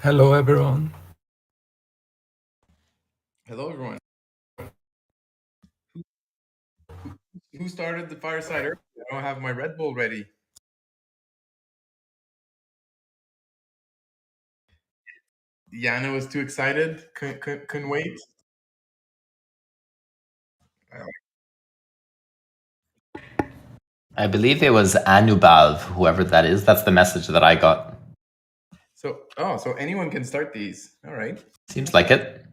Hello, everyone. Hello, everyone. Who started the fireside early? I don't have my Red Bull ready. Yana was too excited. Couldn't wait. Uh, I believe it was Anubav, whoever that is. That's the message that I got. So anyone can start these. All right. Seems like it.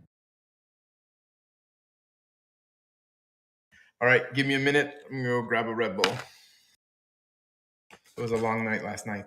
All right. Give me a minute. I'm gonna go grab a Red Bull. It was a long night last night.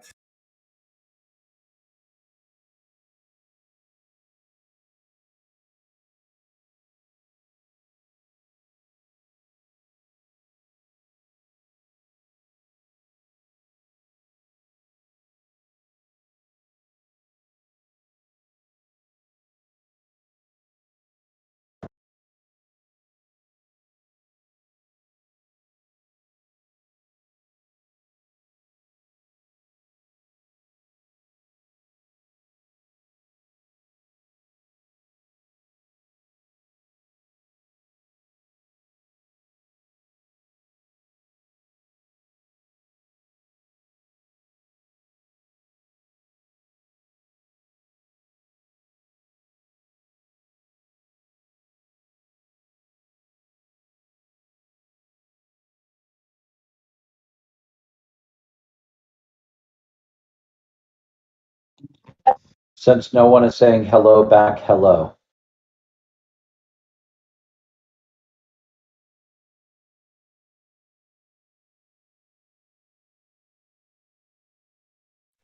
Since no one is saying hello back, hello.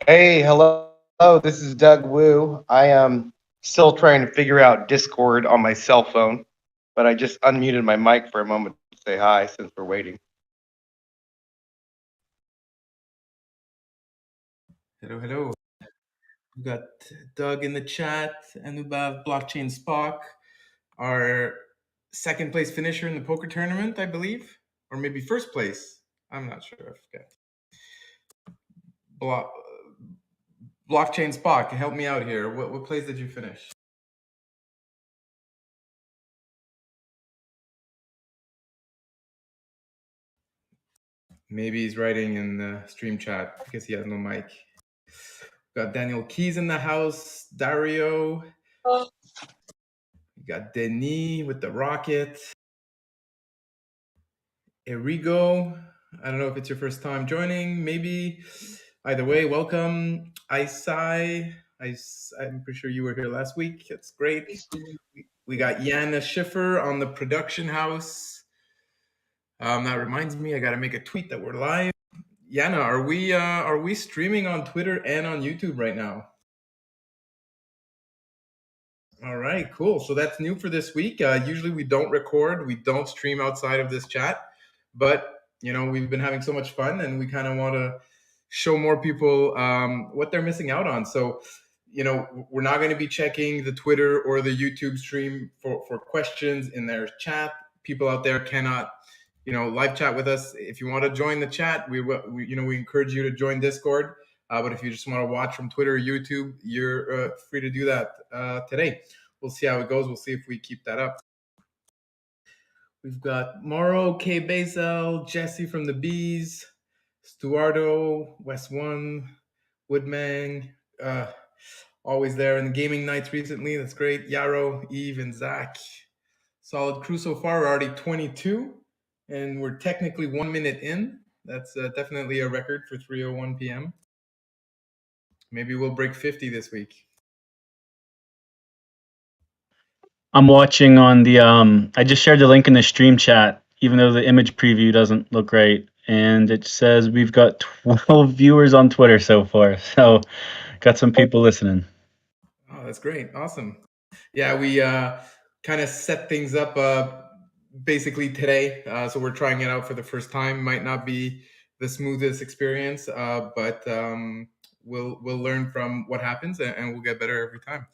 Hey, hello. This is Doug Wu. I am still trying to figure out Discord on my cell phone, but I just unmuted my mic for a moment to say hi since we're waiting. Hello. We got Doug in the chat, Anubav, Blockchain Spock, our second place finisher in the poker tournament, I believe, or maybe first place. I'm not sure. I forget. Blockchain Spock, help me out here. What place did you finish? Maybe he's writing in the stream chat because he has no mic. Got Daniel Keys in the house, Dario. We got Denis with the rocket. Erigo. I don't know if it's your first time joining. Maybe. Either way, welcome. Isai. I'm pretty sure you were here last week. That's great. We got Yana Schiffer on the production house. That reminds me, I got to make a tweet that we're live. Yana, are we streaming on Twitter and on YouTube right now? All right, cool. So that's new for this week. Usually we don't record, we don't stream outside of this chat, but we've been having so much fun, and we kind of want to show more people what they're missing out on. So, we're not going to be checking the Twitter or the YouTube stream for questions in their chat. People out there cannot, live chat with us. If you want to join the chat, we encourage you to join Discord. But if you just want to watch from Twitter or YouTube, you're free to do that today. We'll see how it goes. We'll see if we keep that up. We've got Morrow, K. Bazel, Jesse from the Bees, Stuardo, West One, Woodmang, always there in the gaming nights recently. That's great. Yarrow, Eve, and Zach. Solid crew so far. We're already 22, and we're technically 1 minute in. That's definitely a record for 3:01 p.m. Maybe we'll break 50 this week. I'm watching on the I just shared the link in the stream chat, even though the image preview doesn't look great. And it says we've got 12 viewers on Twitter so far. So got some people listening. Oh, that's great. Awesome. Yeah, we kind of set things up basically today. So we're trying it out for the first time. Might not be the smoothest experience, but we'll learn from what happens, and we'll get better every time.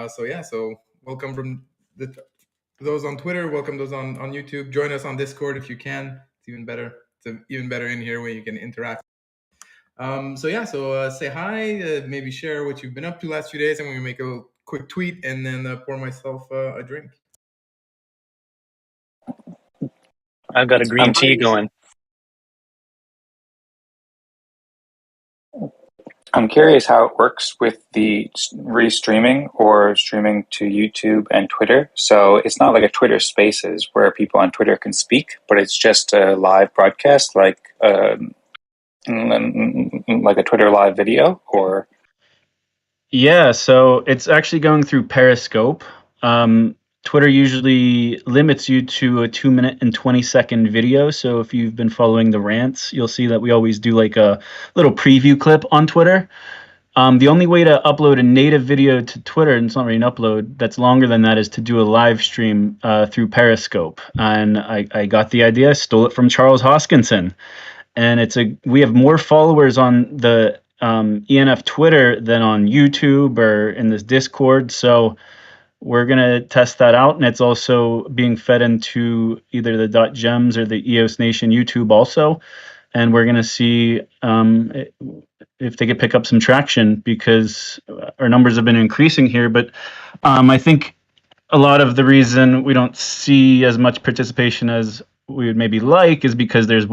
So welcome from those on Twitter. Welcome those on YouTube. Join us on Discord if you can. It's even better. It's even better in here where you can interact. So say hi, maybe share what you've been up to last few days. I'm going to make a quick tweet and then pour myself a drink. I've got a green tea going. I'm curious how it works with the restreaming or streaming to YouTube and Twitter. So it's not like a Twitter Spaces where people on Twitter can speak, but it's just a live broadcast, like a Twitter live video, or Yeah, so it's actually going through Periscope. Twitter usually limits you to a 2-minute and 20-second video. So if you've been following the rants, you'll see that we always do like a little preview clip on Twitter. The only way to upload a native video to Twitter, and it's not really an upload, that's longer than that, is to do a live stream through Periscope. And I got the idea, stole it from Charles Hoskinson. And we have more followers on the ENF Twitter than on YouTube or in this Discord. So we're going to test that out. And it's also being fed into either the .gems or the EOS Nation YouTube also. And we're going to see if they could pick up some traction, because our numbers have been increasing here. But I think a lot of the reason we don't see as much participation as we would maybe like is because there's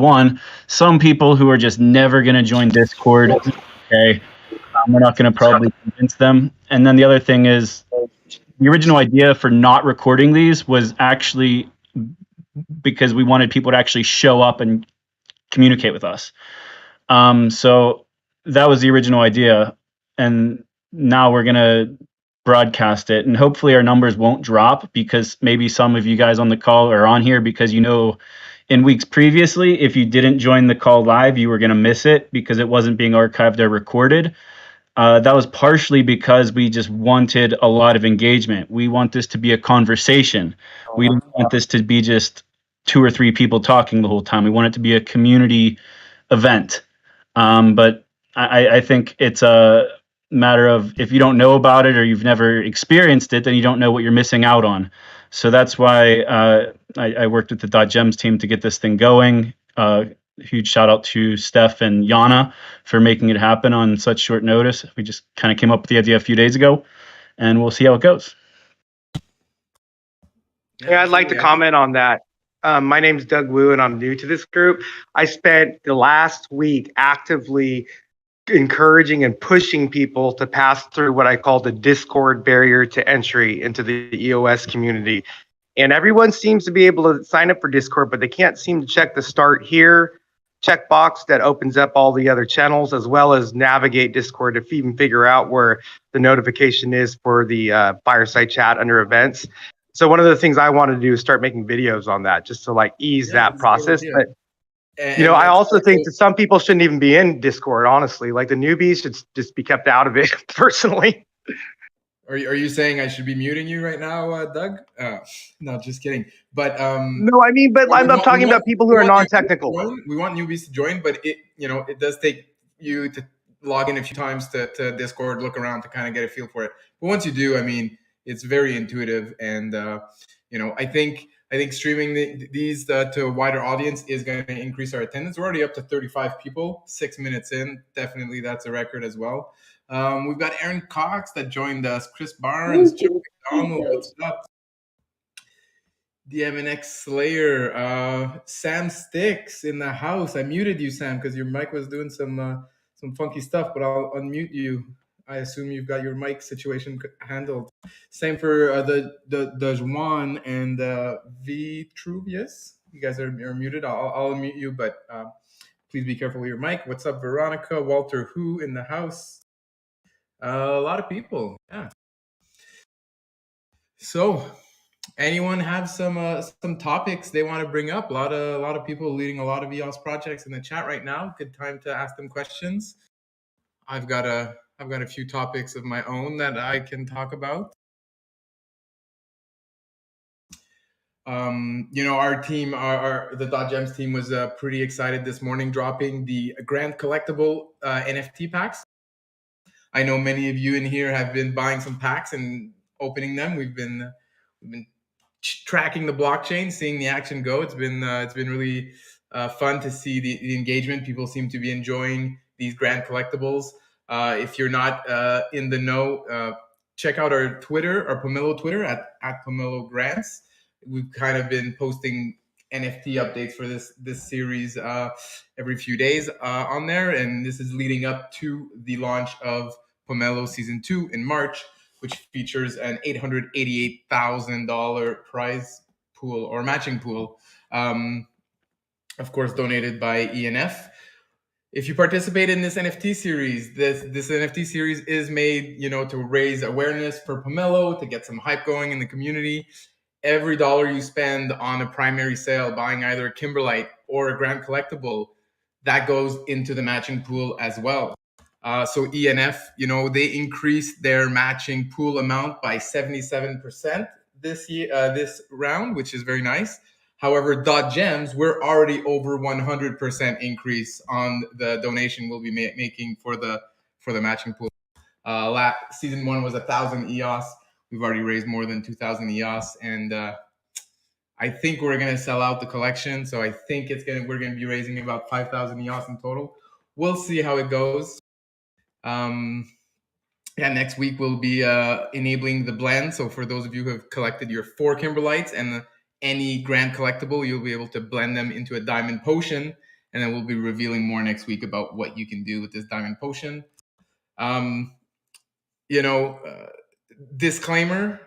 some people who are just never going to join Discord. Okay, we're not going to probably convince them. And then the other thing is, the original idea for not recording these was actually because we wanted people to actually show up and communicate with us. So that was the original idea, and now we're going to broadcast it, and hopefully our numbers won't drop, because maybe some of you guys on the call are on here because in weeks previously, if you didn't join the call live, you were going to miss it because it wasn't being archived or recorded. That was partially because we just wanted a lot of engagement. We want this to be a conversation. We don't want this to be just 2 or 3 people talking the whole time. We want it to be a community event. But I think it's a matter of, if you don't know about it or you've never experienced it, then you don't know what you're missing out on. So that's why I worked with the .gems team to get this thing going. Huge shout out to Steph and Yana for making it happen on such short notice. We just kind of came up with the idea a few days ago, and we'll see how it goes. Yeah, I'd like to comment on that. My name's Doug Wu, and I'm new to this group. I spent the last week actively encouraging and pushing people to pass through what I call the Discord barrier to entry into the EOS community. And everyone seems to be able to sign up for Discord, but they can't seem to check the start here checkbox that opens up all the other channels, as well as navigate Discord to even figure out where the notification is for the Fireside Chat under events. So one of the things I want to do is start making videos on that, just to like ease that process. But I also think that some people shouldn't even be in Discord, honestly. Like the newbies should just be kept out of it, personally. Are you saying I should be muting you right now, Doug? No, just kidding. But no, I mean, but I'm talking about people who are non-technical. We want newbies to join, but it does take you to log in a few times to Discord, look around to kind of get a feel for it. But once you do, I mean, it's very intuitive, and I think streaming these to a wider audience is going to increase our attendance. We're already up to 35 people, 6 minutes in. Definitely, that's a record as well. We've got Aaron Cox that joined us, Chris Barnes, Chip McDonald, what's up? DMNX Slayer, Sam Sticks in the house. I muted you, Sam, because your mic was doing some funky stuff, but I'll unmute you. I assume you've got your mic situation handled. Same for the Juan and Vitruvius. You guys are muted. I'll unmute you, but please be careful with your mic. What's up, Veronica? Walter Who in the house? A lot of people, yeah. So, anyone have some topics they want to bring up? A lot of people leading a lot of EOS projects in the chat right now. Good time to ask them questions. I've got a few topics of my own that I can talk about. Our team, the .gems team was pretty excited this morning, dropping the Grand Collectible NFT packs. I know many of you in here have been buying some packs and opening them. We've been tracking the blockchain, seeing the action go. It's been really fun to see the engagement. People seem to be enjoying these grand collectibles. If you're not in the know, check out our Twitter, our Pomelo Twitter at Pomelo Grants. We've kind of been posting NFT updates for this series every few days on there, and this is leading up to the launch of Pomelo Season 2 in March, which features an $888,000 prize pool or matching pool, of course donated by ENF. If you participate in this NFT series, this NFT series is made, to raise awareness for Pomelo, to get some hype going in the community. Every dollar you spend on a primary sale, buying either a Kimberlite or a Grand Collectible, that goes into the matching pool as well. So ENF, they increased their matching pool amount by 77% this round, which is very nice. However, .gems, we're already over 100% increase on the donation we'll be making for the matching pool. Season 1 was 1,000 EOS. We've already raised more than 2,000 EOS, and I think we're going to sell out the collection. So I think we're going to be raising about 5,000 EOS in total. We'll see how it goes. Next week we'll be enabling the blend. So for those of you who have collected your 4 Kimberlites and any Grand Collectible, you'll be able to blend them into a Diamond Potion, and then we'll be revealing more next week about what you can do with this Diamond Potion. Disclaimer,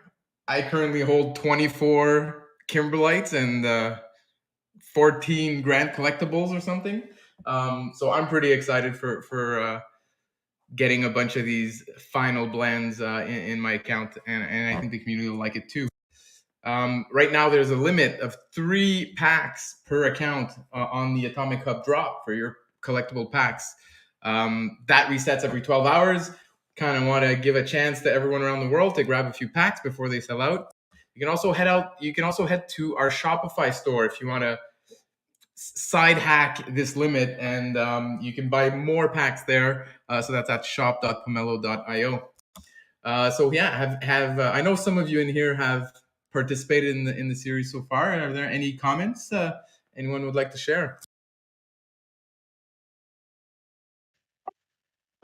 I currently hold 24 Kimberlites and 14 Grand Collectibles or something. So I'm pretty excited for getting a bunch of these final blends in my account, and I think the community will like it too. Right now, there's a limit of 3 packs per account on the Atomic Hub drop for your collectible packs. That resets every 12 hours. Kind of want to give a chance to everyone around the world to grab a few packs before they sell out. You can also head to our Shopify store if you want to side hack this limit, and you can buy more packs there. So that's at shop.pomelo.io. I know some of you in here have participated in the series so far. Are there any comments anyone would like to share?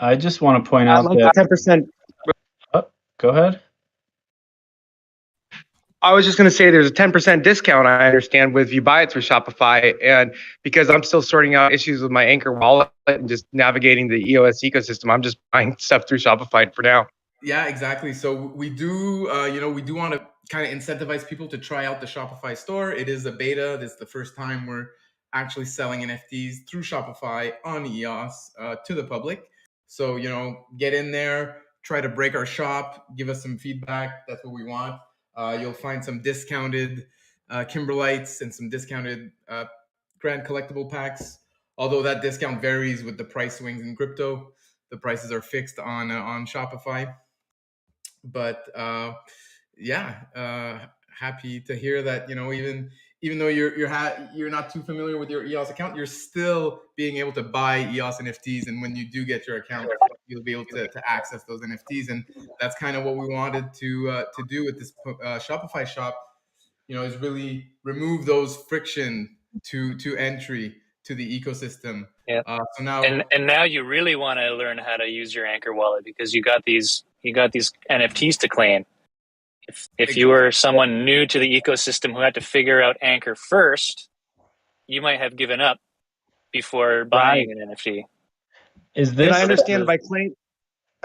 I just want to point out like that 10%. Go ahead. I was just going to say there's a 10% discount, I understand, if you buy it through Shopify. And because I'm still sorting out issues with my Anchor wallet and just navigating the EOS ecosystem, I'm just buying stuff through Shopify for now. Yeah, exactly. So we do want to kind of incentivize people to try out the Shopify store. It is a beta. This is the first time we're actually selling NFTs through Shopify on EOS to the public. So, get in there, try to break our shop, give us some feedback. That's what we want. You'll find some discounted Kimberlites and some discounted Grand Collectible packs. Although that discount varies with the price swings in crypto, the prices are fixed on Shopify. But happy to hear that even though you're not too familiar with your EOS account, you're still being able to buy EOS NFTs, and when you do get your account, you'll be able to access those NFTs, and that's kind of what we wanted to do with this Shopify shop. Is really remove those friction to entry to the ecosystem. Yeah. So now and now you really want to learn how to use your Anchor wallet because you got these NFTs to claim. If you were someone new to the ecosystem who had to figure out Anchor first, you might have given up before buying an NFT. Is this? And I understand if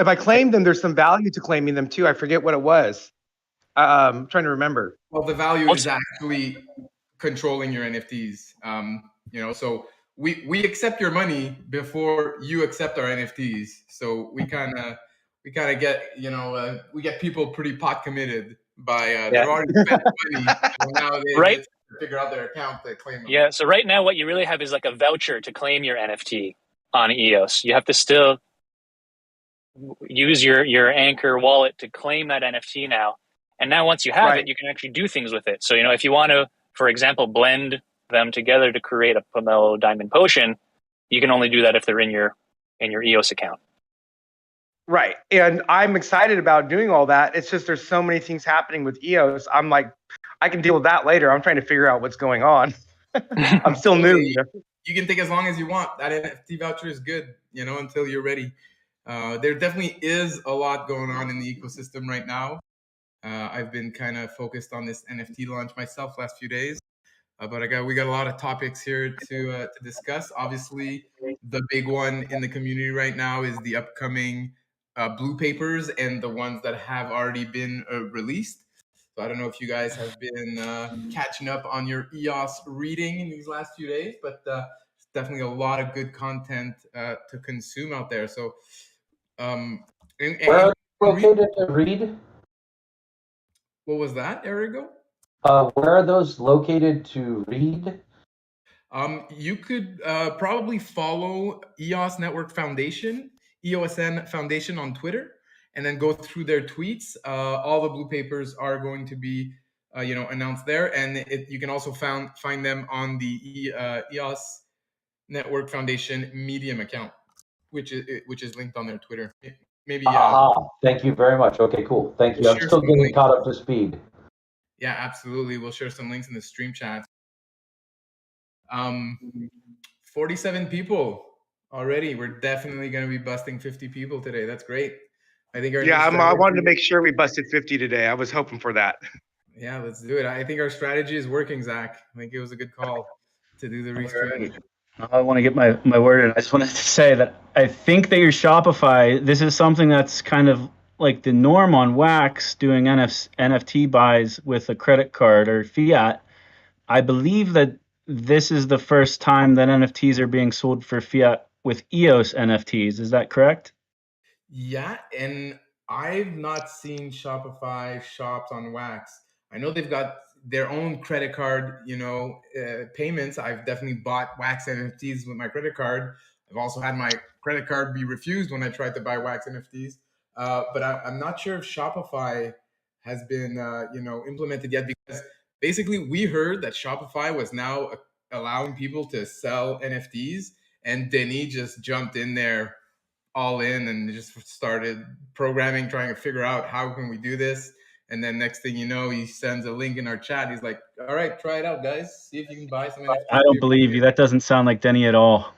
I claim them, there's some value to claiming them too. I forget what it was. I'm trying to remember. Well, the value is actually controlling your NFTs. So we accept your money before you accept our NFTs. So we kind of get, we get people pretty pot committed by they've already spent money. So now they Right. get to figure out their account to claim them. Yeah. So right now, what you really have is like a voucher to claim your NFT on EOS. You have to still use your Anchor wallet to claim that NFT now. And now once you have it, you can actually do things with it. So, if you want to, for example, blend them together to create a Pomelo Diamond Potion, you can only do that if they're in your EOS account. Right. And I'm excited about doing all that. It's just there's so many things happening with EOS. I'm like, I can deal with that later. I'm trying to figure out what's going on. I'm still new. you can take as long as you want. That NFT voucher is good, until you're ready. There definitely is a lot going on in the ecosystem right now. I've been kind of focused on this NFT launch myself last few days, but we got a lot of topics here to discuss. Obviously, the big one in the community right now is the upcoming blue papers and the ones that have already been released. So I don't know if you guys have been catching up on your EOS reading in these last few days, but it's definitely a lot of good content to consume out there. So, Where are you located to read? What was that, Erigo? Where are those located to read? You could probably follow EOS Network Foundation, EOSN Foundation on Twitter, and then go through their tweets. All the blue papers are going to be, announced there, and you can also find them on the EOS Network Foundation Medium account, which is linked on their Twitter. Maybe. Thank you very much. Okay, cool. Thank you. I'm still getting caught up to speed. Yeah, absolutely. We'll share some links in the stream chat. 47 people already. We're definitely going to be busting 50 people today. That's great. I think I wanted to make sure we busted 50 today. I was hoping for that. Yeah, let's do it. I think our strategy is working, Zach. I think it was a good call to do the restream. I want to get my word in. I just wanted to say that I think that your Shopify, this is something that's kind of like the norm on Wax, doing NFT buys with a credit card or fiat. I believe that this is the first time that NFTs are being sold for fiat with EOS NFTs. Is that correct? Yeah, and I've not seen Shopify shops on Wax. I know they've got their own credit card, payments. I've definitely bought Wax NFTs with my credit card. I've also had my credit card be refused when I tried to buy Wax NFTs. But I'm not sure if Shopify has been, implemented yet, because basically we heard that Shopify was now allowing people to sell NFTs, and Denis just jumped in there all in and just started programming, trying to figure out how can we do this. And then next thing you know, he sends a link in our chat. He's like, all right, try it out, guys. See if you can buy some NFTs. I don't believe you. That doesn't sound like Denny at all.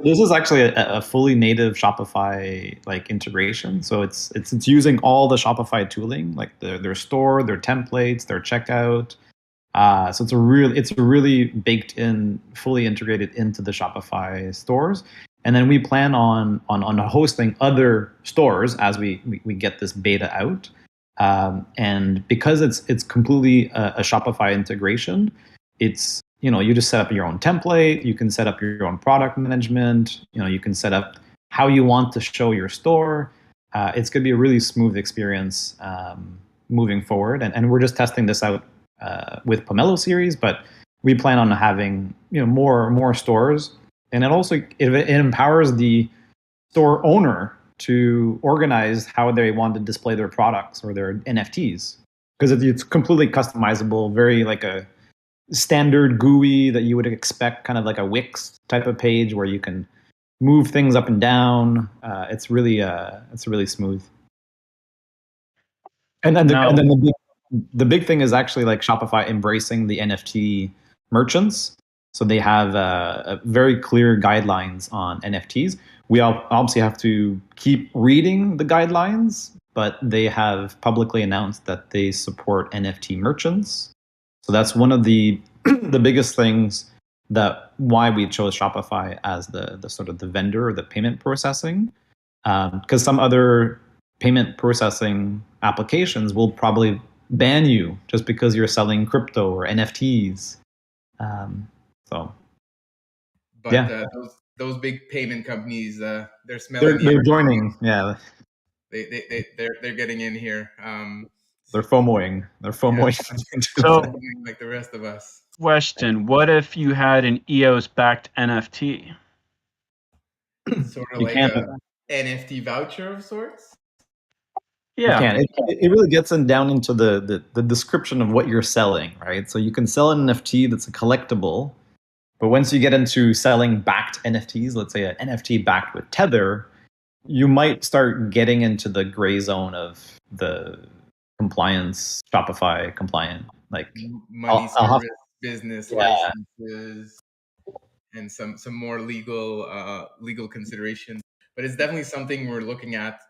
This is actually a fully native Shopify integration. So it's using all the Shopify tooling, like their store, their templates, their checkout. So it's really baked in, fully integrated into the Shopify stores. And then we plan on hosting other stores as we get this beta out. And because it's completely a Shopify integration, it's, you just set up your own template, you can set up your own product management, you can set up how you want to show your store. It's going to be a really smooth experience moving forward. And we're just testing this out with Pomelo series, but we plan on having more stores. And it empowers the store owner to organize how they want to display their products or their NFTs, because it's completely customizable, very like a standard GUI that you would expect, kind of like a Wix type of page where you can move things up and down. It's really smooth. And then the big thing is actually like Shopify embracing the NFT merchants. So they have a very clear guidelines on NFTs. We obviously have to keep reading the guidelines, but they have publicly announced that they support NFT merchants. So that's one of the biggest things that why we chose Shopify as the sort of the vendor or the payment processing, because some other payment processing applications will probably ban you just because you're selling crypto or NFTs. Those big payment companies, they're smelling. They're joining. Yeah, they're getting in here. They're FOMOing. So, like the rest of us. Question: what if you had an EOS-backed NFT? Sort of like a NFT voucher of sorts. Yeah, it really gets down into the description of what you're selling, right? So you can sell an NFT that's a collectible, but once you get into selling backed NFTs, let's say an NFT backed with Tether, you might start getting into the gray zone of the compliance, Shopify compliant, like money service, business licenses. and some more legal considerations. But it's definitely something we're looking at.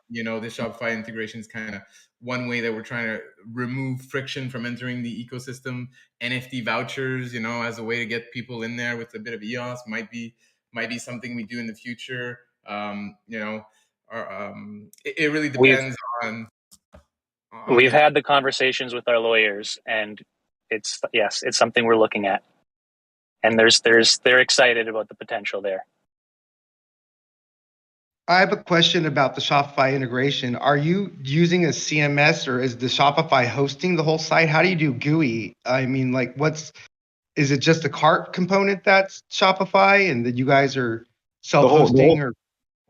You know, the Shopify integration is kind of one way that we're trying to remove friction from entering the ecosystem. NFT vouchers, you know, as a way to get people in there with a bit of EOS might be something we do in the future. You know, it really depends on. We've had the conversations with our lawyers, and it's something we're looking at, and they're excited about the potential there. I have a question about the Shopify integration. Are you using a CMS, or is the Shopify hosting the whole site? How do you do GUI? I mean, like, is it just a cart component that's Shopify, and that you guys are self-hosting?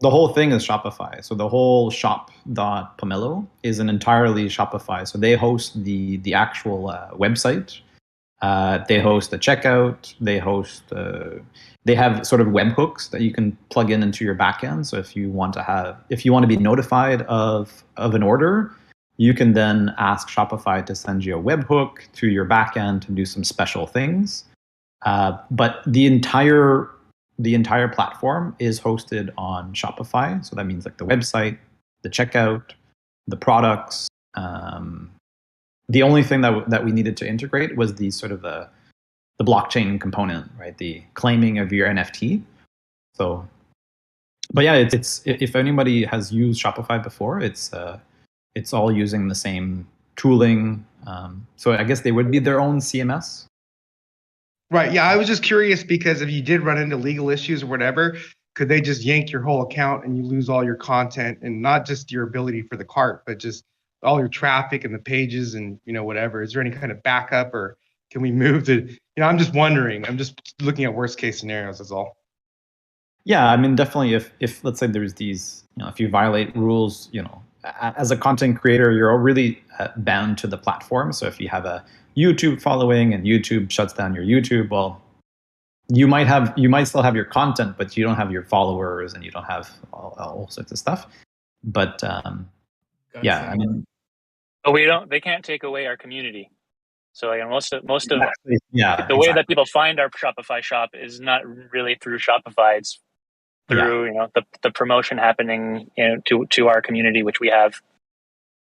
The whole thing is Shopify. So the whole shop.pomelo is an entirely Shopify. So they host the actual website. They host the checkout. They have sort of webhooks that you can plug into your backend. So if you want to be notified of an order, you can then ask Shopify to send you a webhook to your backend to do some special things. But the entire platform is hosted on Shopify. So that means like the website, the checkout, the products. The only thing that we needed to integrate was the sort of the blockchain component, right? The claiming of your NFT. So, but yeah, it's if anybody has used Shopify before, it's all using the same tooling. So I guess they would be their own CMS. Right. Yeah, I was just curious because if you did run into legal issues or whatever, could they just yank your whole account and you lose all your content, and not just your ability for the cart, but just all your traffic and the pages and, you know, whatever? Is there any kind of backup, or can we move to, you know, I'm just wondering. I'm just looking at worst case scenarios, that's all. Yeah, I mean, definitely if let's say there's these, you know, if you violate rules, you know, as a content creator, you're really bound to the platform. So if you have a YouTube following and YouTube shuts down your YouTube, well, you might still have your content, but you don't have your followers and you don't have all sorts of stuff. But yeah, I mean, but they can't take away our community. So again, most of the way that people find our Shopify shop is not really through Shopify. It's through you know the promotion happening, you know, to our community, which we have,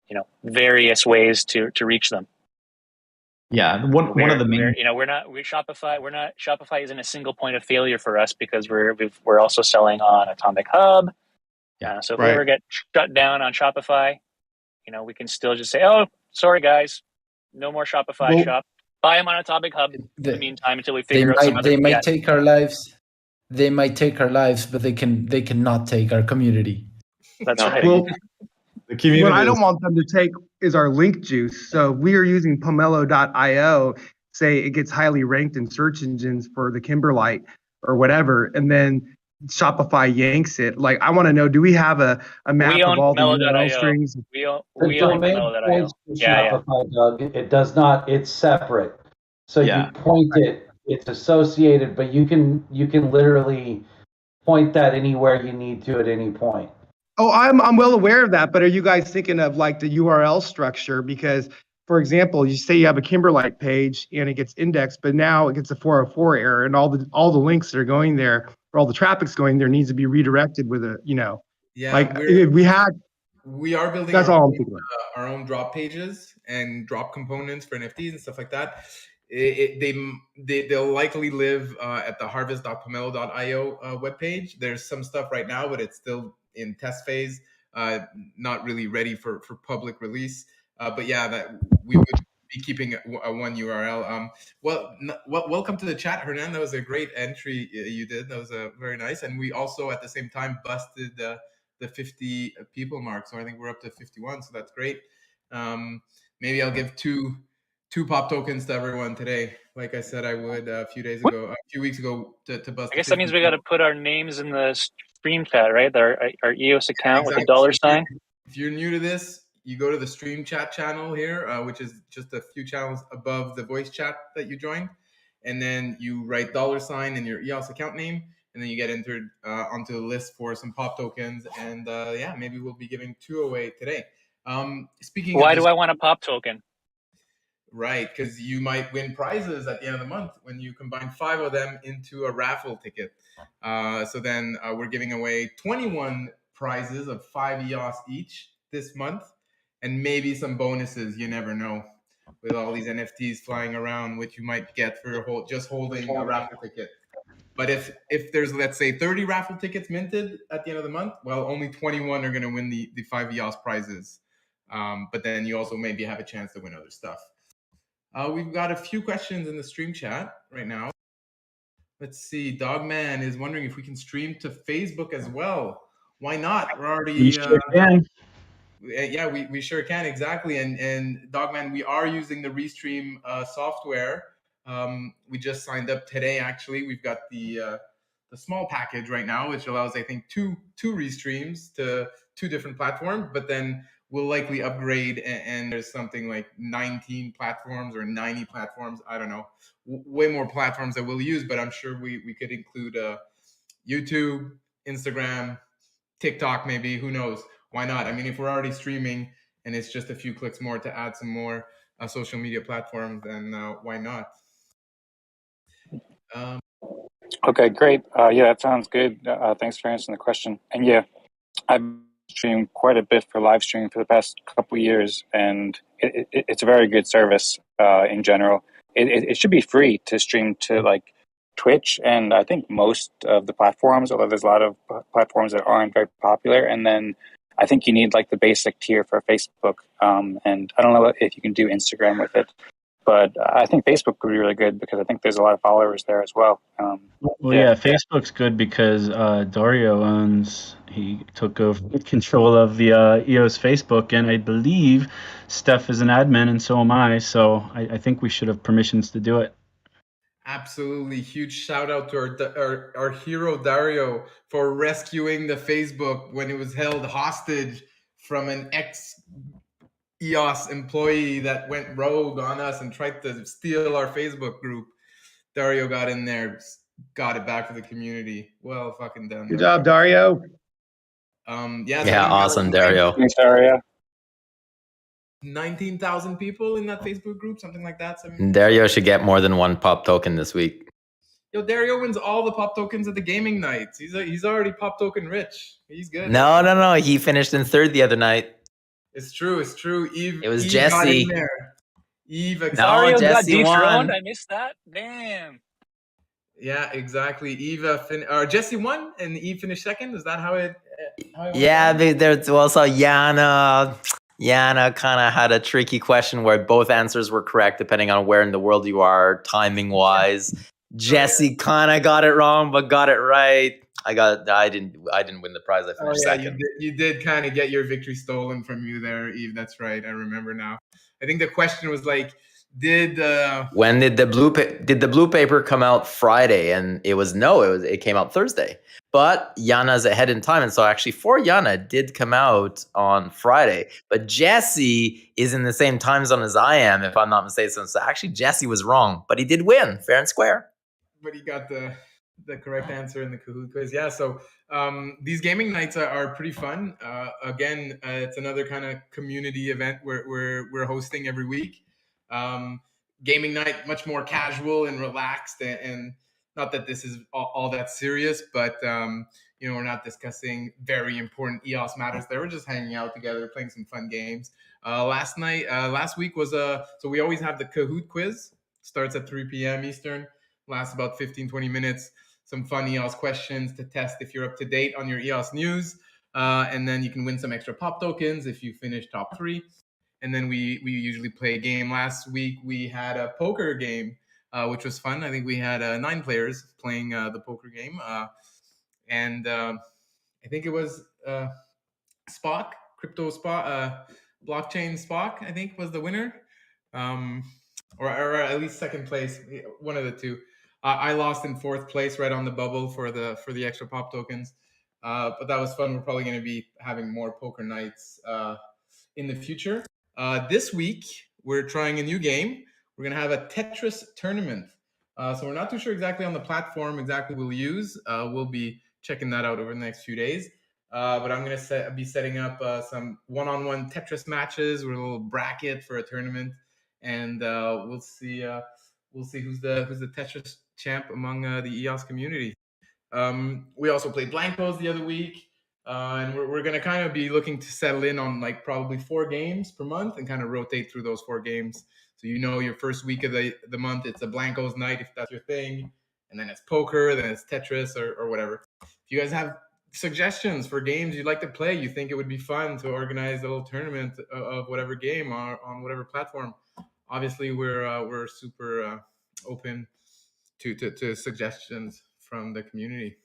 you know, various ways to reach them. Yeah, one of the main, Shopify isn't a single point of failure for us because we're also selling on Atomic Hub. Yeah, so if we ever get shut down on Shopify, you know, we can still just say, "Oh, sorry guys, no more Shopify shop. Buy them on Atomic Hub." In the meantime, until we figure out some other. They might take our lives. They might take our lives, but they cannot take our community. That's right. Well, the community. What I don't want them to take is our link juice. So we are using pomelo.io. Say it gets highly ranked in search engines for the Kimberlite or whatever, and then Shopify yanks it. Like, I want to know, do we have a map of all the URL strings? We own Pomelo.io. Shopify, Doug. It does not. It's separate. So you point it. It's associated, but you can literally point that anywhere you need to at any point. Oh, I'm well aware of that, but are you guys thinking of like the URL structure? Because, for example, you say you have a Kimberlite page and it gets indexed, but now it gets a 404 error, and all the links that are going there, or all the traffic's going there, needs to be redirected with a, you know, like if we are building our own drop pages and drop components for NFTs and stuff like that. They'll likely live at the harvest.pomelo.io webpage. There's some stuff right now, but it's still in test phase, not really ready for public release. But yeah, that we would be keeping a one URL. Welcome to the chat, Hernan. That was a great entry you did. That was very nice. And we also at the same time busted the 50 people mark. So I think we're up to 51. So that's great. Maybe I'll give two pop tokens to everyone today, like I said I would a few weeks ago to bust. I guess that means we got to put our names in the stream chat, right? Our EOS account with a $sign. If you're new to this, you go to the stream chat channel here, which is just a few channels above the voice chat that you joined, and then you write $sign in your EOS account name, and then you get entered onto the list for some pop tokens, and maybe we'll be giving 2 away today. Why do I want a pop token? Right, because you might win prizes at the end of the month when you combine 5 of them into a raffle ticket. So then we're giving away 21 prizes of 5 EOS each this month, and maybe some bonuses. You never know with all these NFTs flying around, which you might get for just holding a raffle ticket. But if there's, let's say, 30 raffle tickets minted at the end of the month, well, only 21 are going to win the 5 EOS prizes. But then you also maybe have a chance to win other stuff. We've got a few questions in the stream chat right now. Let's see. Dogman is wondering if we can stream to Facebook as well. Why not? We're already. We sure can. Yeah, we sure can, exactly. And Dogman, we are using the Restream software. We just signed up today. Actually, we've got the small package right now, which allows, I think, two Restreams to 2 different platforms. But then we'll likely upgrade, and there's something like 19 platforms or 90 platforms. I don't know, way more platforms that we'll use. But I'm sure we could include YouTube, Instagram, TikTok, maybe. Who knows? Why not? I mean, if we're already streaming and it's just a few clicks more to add some more social media platforms, then why not? Okay, great. Yeah, that sounds good. Thanks for answering the question. And yeah, I've streamed quite a bit for live streaming for the past couple of years, and it's a very good service in general. It should be free to stream to like Twitch, and I think most of the platforms, although there's a lot of platforms that aren't very popular. And then I think you need like the basic tier for Facebook, and I don't know if you can do Instagram with it. But I think Facebook would be really good because I think there's a lot of followers there as well. Yeah, Facebook's good because Dario he took over control of the EOS Facebook, and I believe Steph is an admin, and so am I. So I think we should have permissions to do it. Absolutely. Huge shout out to our hero Dario for rescuing the Facebook when it was held hostage from an ex-EOS employee that went rogue on us and tried to steal our Facebook group. Dario got in there, got it back for the community. Well fucking done. Good job, Dario. Yeah, awesome, Dario. Thanks, Dario. 19,000 people in that Facebook group, something like that. Dario should get more than 1 pop token this week. Yo, Dario wins all the pop tokens at the gaming nights. He's already pop token rich. He's good. No. He finished in 3rd the other night. It's true. Eve. It was Eve Jesse. got in there. Eve. Dario got Jesse dethroned. won. I missed that. Damn. Yeah, exactly. Jesse won, and Eve finished 2nd. Is that how it? Yeah, there's also Yana. Yana kind of had a tricky question where both answers were correct depending on where in the world you are, timing wise. Jesse kind of got it wrong, but got it right. I didn't win the prize. I finished 2nd. You did kind of get your victory stolen from you there, Eve. That's right. I remember now. I think the question was like, when did the blue paper come out Friday? And it came out Thursday. But Yana's ahead in time, and so actually for Yana did come out on Friday. But Jesse is in the same time zone as I am, if I'm not mistaken. So actually Jesse was wrong, but he did win, fair and square. But he got the correct answer in the Kahoot quiz. Yeah, so these gaming nights are pretty fun. Again, it's another kind of community event we're hosting every week. Gaming night, much more casual and relaxed, and not that this is all that serious, but we're not discussing very important EOS matters there. We're just hanging out together, playing some fun games. Last week was so we always have the Kahoot quiz. Starts at 3 p.m. Eastern, lasts about 15-20 minutes. Some fun EOS questions to test if you're up to date on your EOS news, and then you can win some extra pop tokens if you finish top 3. And then we usually play a game. Last week we had a poker game, which was fun. I think we had 9 players playing the poker game. And I think it was Spock, Crypto Spock, Blockchain Spock, I think was the winner. Or at least 2nd place, one of the two. I lost in 4th place right on the bubble for the extra pop tokens. But that was fun. We're probably going to be having more poker nights in the future. This week, we're trying a new game. We're going to have a Tetris tournament. So we're not too sure exactly on the platform exactly we'll use. We'll be checking that out over the next few days. But I'm going to be setting up some one-on-one Tetris matches with a little bracket for a tournament. and we'll see who's the Tetris champ among the EOS community. We also played Blancos the other week, and we're going to kind of be looking to settle in on like probably 4 games per month and kind of rotate through those 4 games. So your first week of the month, it's a Blancos night if that's your thing, and then it's poker, then it's Tetris or whatever. If you guys have suggestions for games you'd like to play, you think it would be fun to organize a little tournament of whatever game on whatever platform, obviously we're super open to suggestions from the community.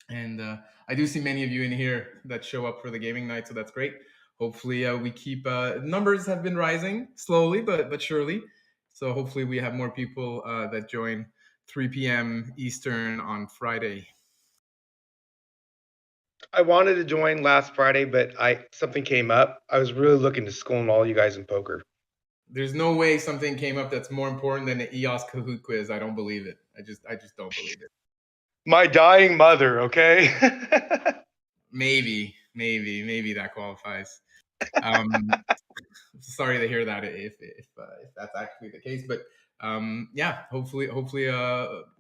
And I do see many of you in here that show up for the gaming night, so that's great. Hopefully we keep numbers have been rising slowly but surely, so hopefully we have more people that join 3 p.m. Eastern on Friday. I wanted to join last Friday, but something came up. I was really looking to school all you guys in poker. There's no way something came up that's more important than the EOS Kahoot quiz. I don't believe it. I just don't believe it. My dying mother, okay? Maybe that qualifies. Sorry to hear that if that's actually the case, but yeah, hopefully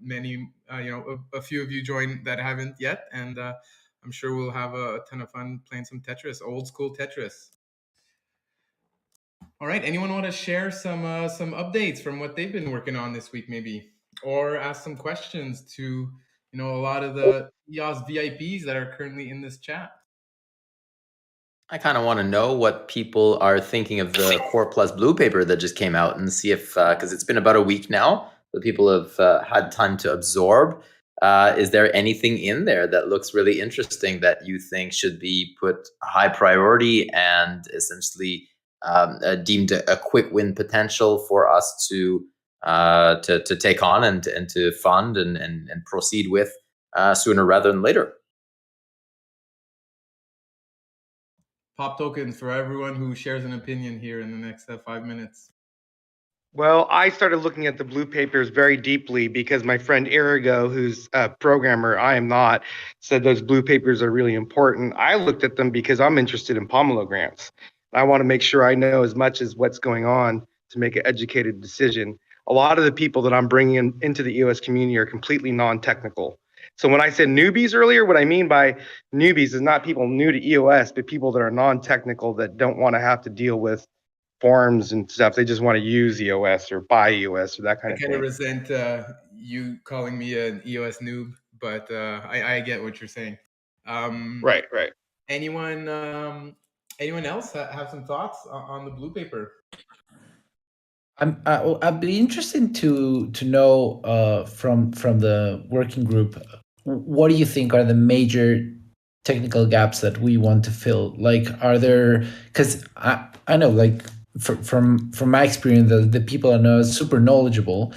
many a few of you join that haven't yet, and I'm sure we'll have a ton of fun playing some Tetris, old school Tetris. All right, anyone want to share some updates from what they've been working on this week, maybe, or ask some questions to a lot of the EOS VIPs that are currently in this chat? I kind of want to know what people are thinking of the Core Plus blue paper that just came out, and see if, because it's been about a week now, that people have had time to absorb. Is there anything in there that looks really interesting that you think should be put high priority and essentially deemed a quick win potential for us to take on and to fund and proceed with sooner rather than later? Pop tokens for everyone who shares an opinion here in the next 5 minutes. Well, I started looking at the blue papers very deeply because my friend Erigo, who's a programmer, I am not, said those blue papers are really important. I looked at them because I'm interested in Pomelo grants. I want to make sure I know as much as what's going on to make an educated decision. A lot of the people that I'm bringing into the EOS community are completely non-technical. So when I said newbies earlier, what I mean by newbies is not people new to EOS, but people that are non-technical that don't want to have to deal with forms and stuff. They just want to use EOS or buy EOS or that kind of thing. I kind of resent you calling me an EOS noob, but I get what you're saying. Right. Anyone else have some thoughts on the blue paper? I'd be interested to know from the working group, what do you think are the major technical gaps that we want to fill? Like, are there? Because I know, like from my experience, the people I know are super knowledgeable.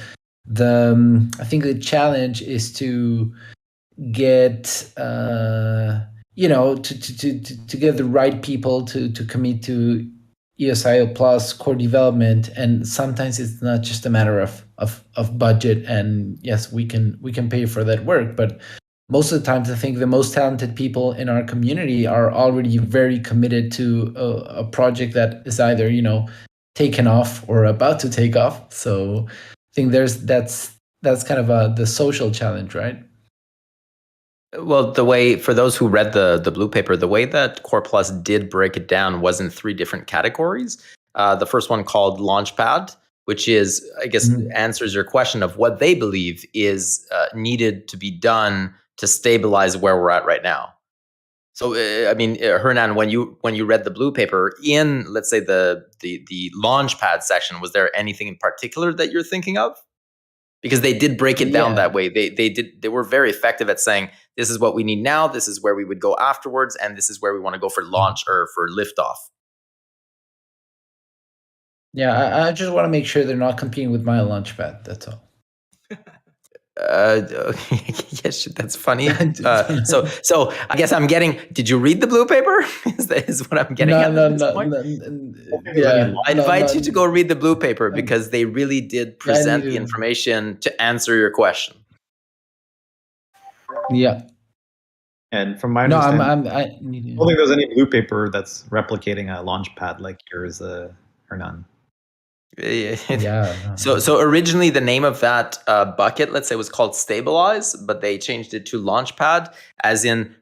I think the challenge is to get to get the right people to commit to EOSIO plus core development, and sometimes it's not just a matter of budget. And yes, we can pay for that work, but most of the times I think the most talented people in our community are already very committed to a project that is either taken off or about to take off. So I think that's kind of the social challenge, right? Well, for those who read the blue paper, the way that Core Plus did break it down was in 3 different categories. The first one called Launchpad, which is, I guess, answers your question of what they believe is needed to be done to stabilize where we're at right now. So, I mean, Hernan, when you read the blue paper in, let's say, the Launchpad section, was there anything in particular that you're thinking of? Because they did break it down that way. They were very effective at saying, this is what we need now, this is where we would go afterwards, and this is where we want to go for launch or for liftoff. Yeah, I just want to make sure they're not competing with my Launchpad. That's all. Yes, that's funny. So I guess I'm getting. Did you read the blue paper? is what I'm getting at this point? Yeah, I invite you to go read the blue paper because they really did present the information to answer your question. Yeah. And from my understanding, I don't think there's any blue paper that's replicating a Launchpad like yours, Hernan. Yeah. So originally the name of that bucket, let's say, was called Stabilize, but they changed it to Launchpad, as in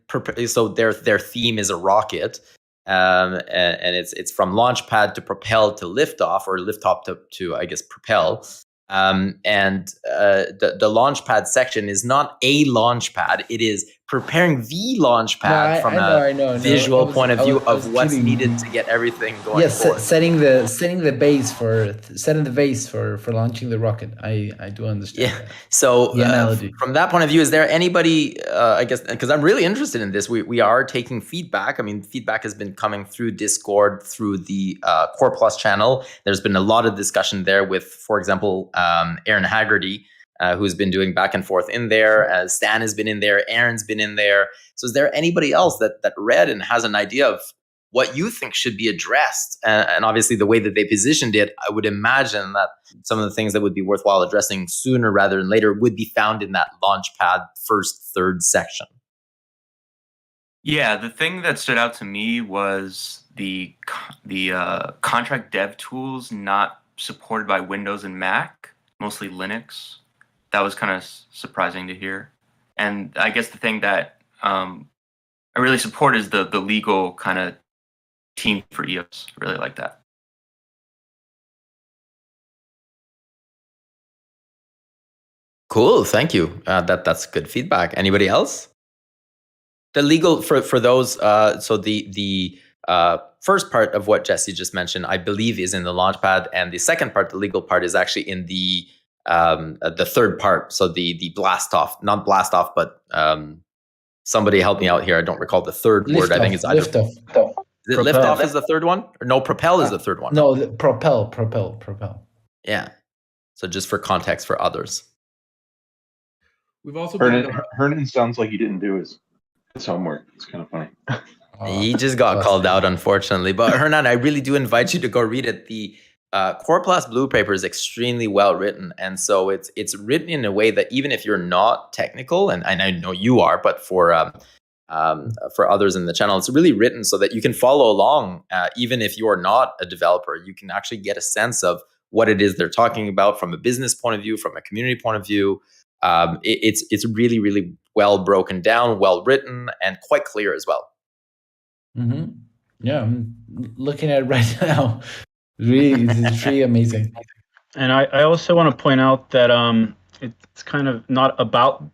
so their theme is a rocket, and it's from Launchpad to propel to liftoff, or liftoff to I guess propel. And the Launchpad section is not a launchpad; it is preparing the launchpad from a visual point of view of what's needed to get everything going forward. Setting the base for launching the rocket. I do understand. Yeah. So the analogy. From that point of view, is there anybody? I guess because I'm really interested in this. We are taking feedback. I mean, feedback has been coming through Discord, through the Core Plus channel. There's been a lot of discussion there with, for example, Aaron Haggerty, who's been doing back and forth in there. Stan has been in there. Aaron's been in there. So is there anybody else that read and has an idea of what you think should be addressed? And obviously the way that they positioned it, I would imagine that some of the things that would be worthwhile addressing sooner rather than later would be found in that Launchpad first third section. Yeah, the thing that stood out to me was the contract dev tools not supported by Windows and Mac, mostly Linux. That was kind of surprising to hear. And I guess the thing that I really support is the legal kind of team for EOS. I really like that. Cool, thank you. That's good feedback. Anybody else? The legal for those. So the first part of what Jesse just mentioned, I believe, is in the Launchpad, and the second part, the legal part, is actually in the third part. So the blast off, not blast off, but somebody help me out here. I don't recall the third word. I think it's either liftoff. Is it liftoff is the third one? Or no, propel is the third one. No, propel. Yeah. So just for context for others. We've also Hernan sounds like he didn't do his homework. It's kind of funny. He just got called out, unfortunately. But Hernan, I really do invite you to go read it. The Core Plus Blue Paper is extremely well written, and so it's written in a way that even if you're not technical, and I know you are, but for others in the channel, it's really written so that you can follow along, even if you are not a developer. You can actually get a sense of what it is they're talking about from a business point of view, from a community point of view. It's really, really well broken down, well written, and quite clear as well. Mm-hmm. Yeah, I'm looking at it right now. It's really amazing. And I also want to point out that it's kind of not about,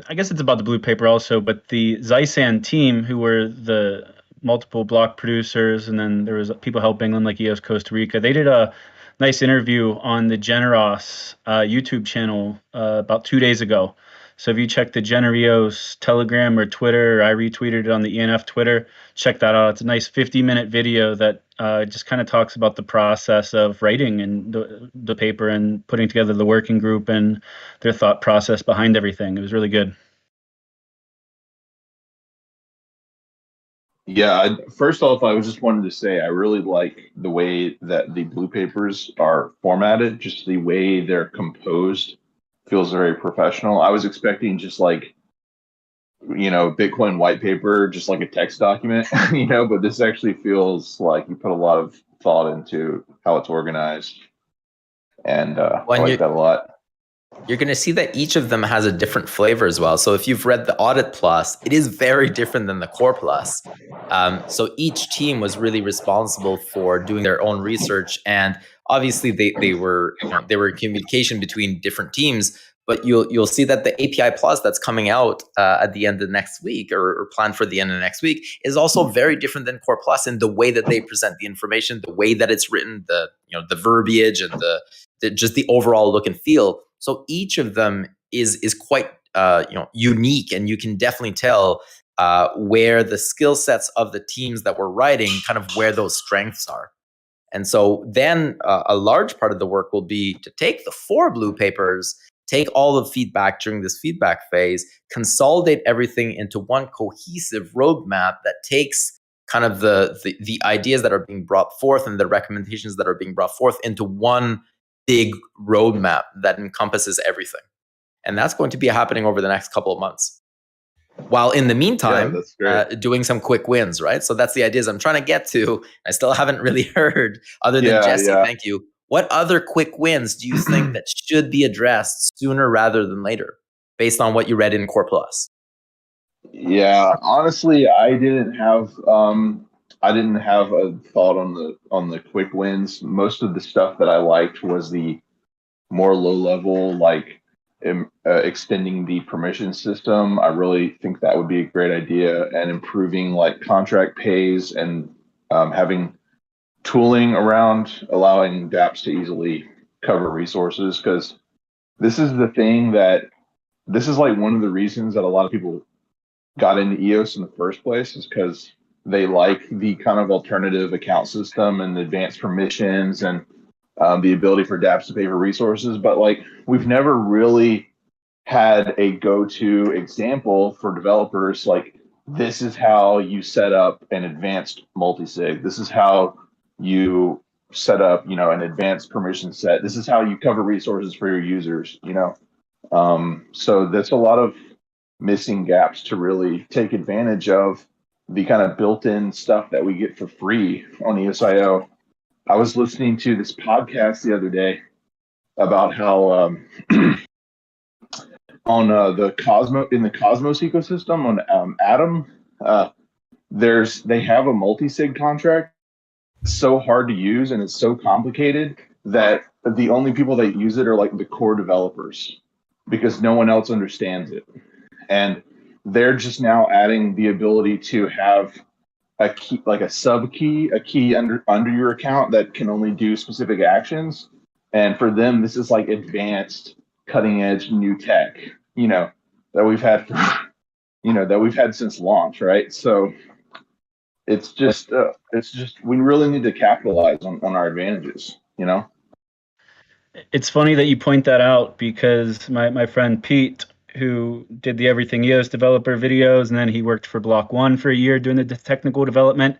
I guess it's about the blue paper also, but the Zysan team, who were the multiple block producers, and then there was people helping them like Eos Costa Rica. They did a nice interview on the Generos YouTube channel about 2 days ago. So if you check the Generos Telegram or Twitter, or I retweeted it on the ENF Twitter, check that out. It's a nice 50-minute video that just kind of talks about the process of writing and the paper and putting together the working group and their thought process behind everything. It was really good. Yeah, first off, I was just wanted to say I really like the way that the blue papers are formatted. Just the way they're composed feels very professional. I was expecting just like, Bitcoin white paper, just like a text document, but this actually feels like you put a lot of thought into how it's organized. And I like that a lot. You're going to see that each of them has a different flavor as well. So if you've read the Audit Plus, it is very different than the Core Plus. So each team was really responsible for doing their own research, and obviously they were in communication between different teams. But you'll see that the API Plus that's coming out at the end of next week, or planned for the end of next week, is also very different than Core Plus in the way that they present the information, the way that it's written, the verbiage, and just the overall look and feel. So each of them is quite unique, and you can definitely tell where the skill sets of the teams that were writing, kind of where those strengths are. And so then a large part of the work will be to take the 4 blue papers, take all the feedback during this feedback phase, consolidate everything into one cohesive roadmap that takes kind of the ideas that are being brought forth and the recommendations that are being brought forth into one big roadmap that encompasses everything. And that's going to be happening over the next couple of months. While in the meantime, doing some quick wins, right? So that's the ideas I'm trying to get to. I still haven't really heard, other than Jesse, thank you. What other quick wins do you think that should be addressed sooner rather than later, based on what you read in Core Plus? Yeah, honestly, I didn't have a thought on the quick wins. Most of the stuff that I liked was the more low level, like extending the permission system. I really think that would be a great idea, and improving like contract pays and having tooling around allowing dApps to easily cover resources. Because this is the thing that this is like one of the reasons that a lot of people got into EOS in the first place, is because they like the kind of alternative account system and advanced permissions and the ability for dApps to pay for resources. But like, we've never really had a go-to example for developers. Like, this is how you set up an advanced multi-sig. This is how you set up, an advanced permission set. This is how you cover resources for your users, So there's a lot of missing gaps to really take advantage of the kind of built-in stuff that we get for free on EOSIO. I was listening to this podcast the other day about how on the Cosmos ecosystem on Atom, they have a multi-sig contract. It's so hard to use and it's so complicated that the only people that use it are like the core developers, because no one else understands it. And they're just now adding the ability to have a key, like a sub key, a key under your account that can only do specific actions. And for them, this is like advanced, cutting edge new tech, that we've had since launch, right? So it's just we really need to capitalize on our advantages, It's funny that you point that out, because my friend Pete, who did the Everything EOS developer videos, and then he worked for Block One for a year doing the technical development.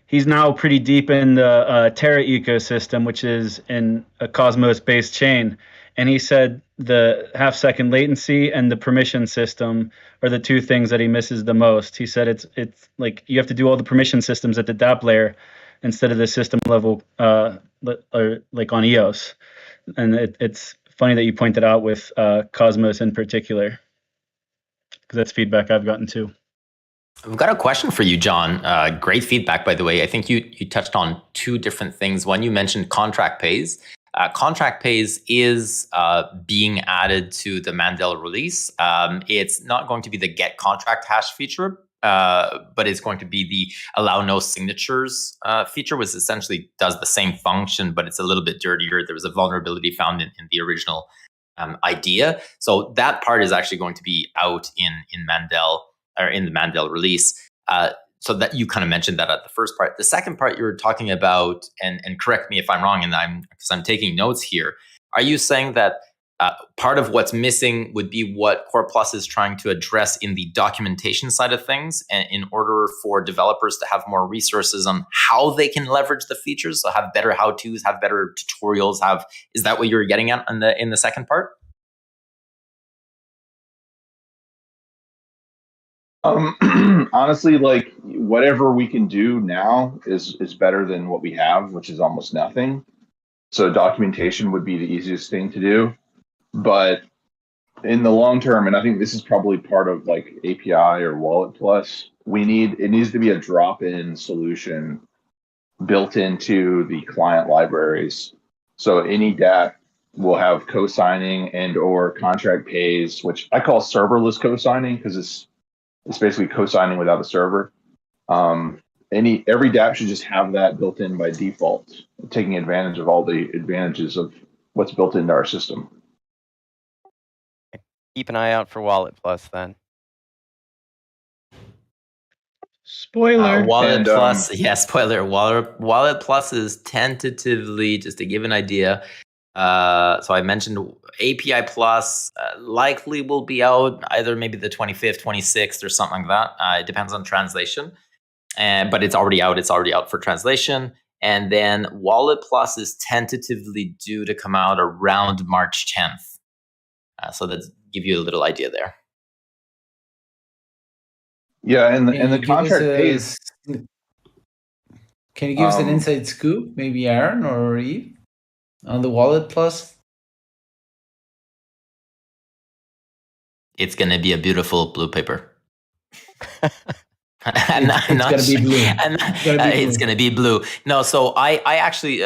He's now pretty deep in the Terra ecosystem, which is in a Cosmos-based chain. And he said the half-second latency and the permission system are the two things that he misses the most. He said it's like you have to do all the permission systems at the dApp layer instead of the system level, or like on EOS. And it's funny that you pointed out with Cosmos in particular, because that's feedback I've gotten too. I've got a question for you, John. Great feedback, by the way. I think you touched on two different things. One, you mentioned contract pays. Contract pays is being added to the Mandel release. It's not going to be the get contract hash feature, but it's going to be the allow no signatures feature, which essentially does the same function, but it's a little bit dirtier. There was a vulnerability found in the original idea. So that part is actually going to be out in Mandel, or in the Mandel release. So that you kind of mentioned that at the first part. The second part you were talking about, and correct me if I'm wrong, because I'm taking notes here. Are you saying that part of what's missing would be what Core Plus is trying to address in the documentation side of things, and in order for developers to have more resources on how they can leverage the features, so have better how-tos, have better tutorials, is that what you're getting at in the second part? Honestly, like, whatever we can do now is better than what we have, which is almost nothing. So documentation would be the easiest thing to do. But in the long term, and I think this is probably part of like API or Wallet Plus, it needs to be a drop-in solution built into the client libraries. So any dApp will have co-signing and or contract pays, which I call serverless co-signing, because it's basically co-signing without a server. Every dApp should just have that built in by default, taking advantage of all the advantages of what's built into our system. Keep an eye out for Wallet Plus then. Spoiler. Wallet Plus, spoiler. Wallet Plus is tentatively, just to give an idea. So I mentioned API Plus likely will be out either maybe the 25th, 26th, or something like that. It depends on translation. But it's already out. It's already out for translation. And then Wallet Plus is tentatively due to come out around March 10th. So that give you a little idea there. Yeah, and the contract pays. Can you give us an inside scoop, maybe Aaron or Eve? on the Wallet Plus? It's going to be a beautiful blue paper. It's going to be blue. It's going to be blue. No, so I actually,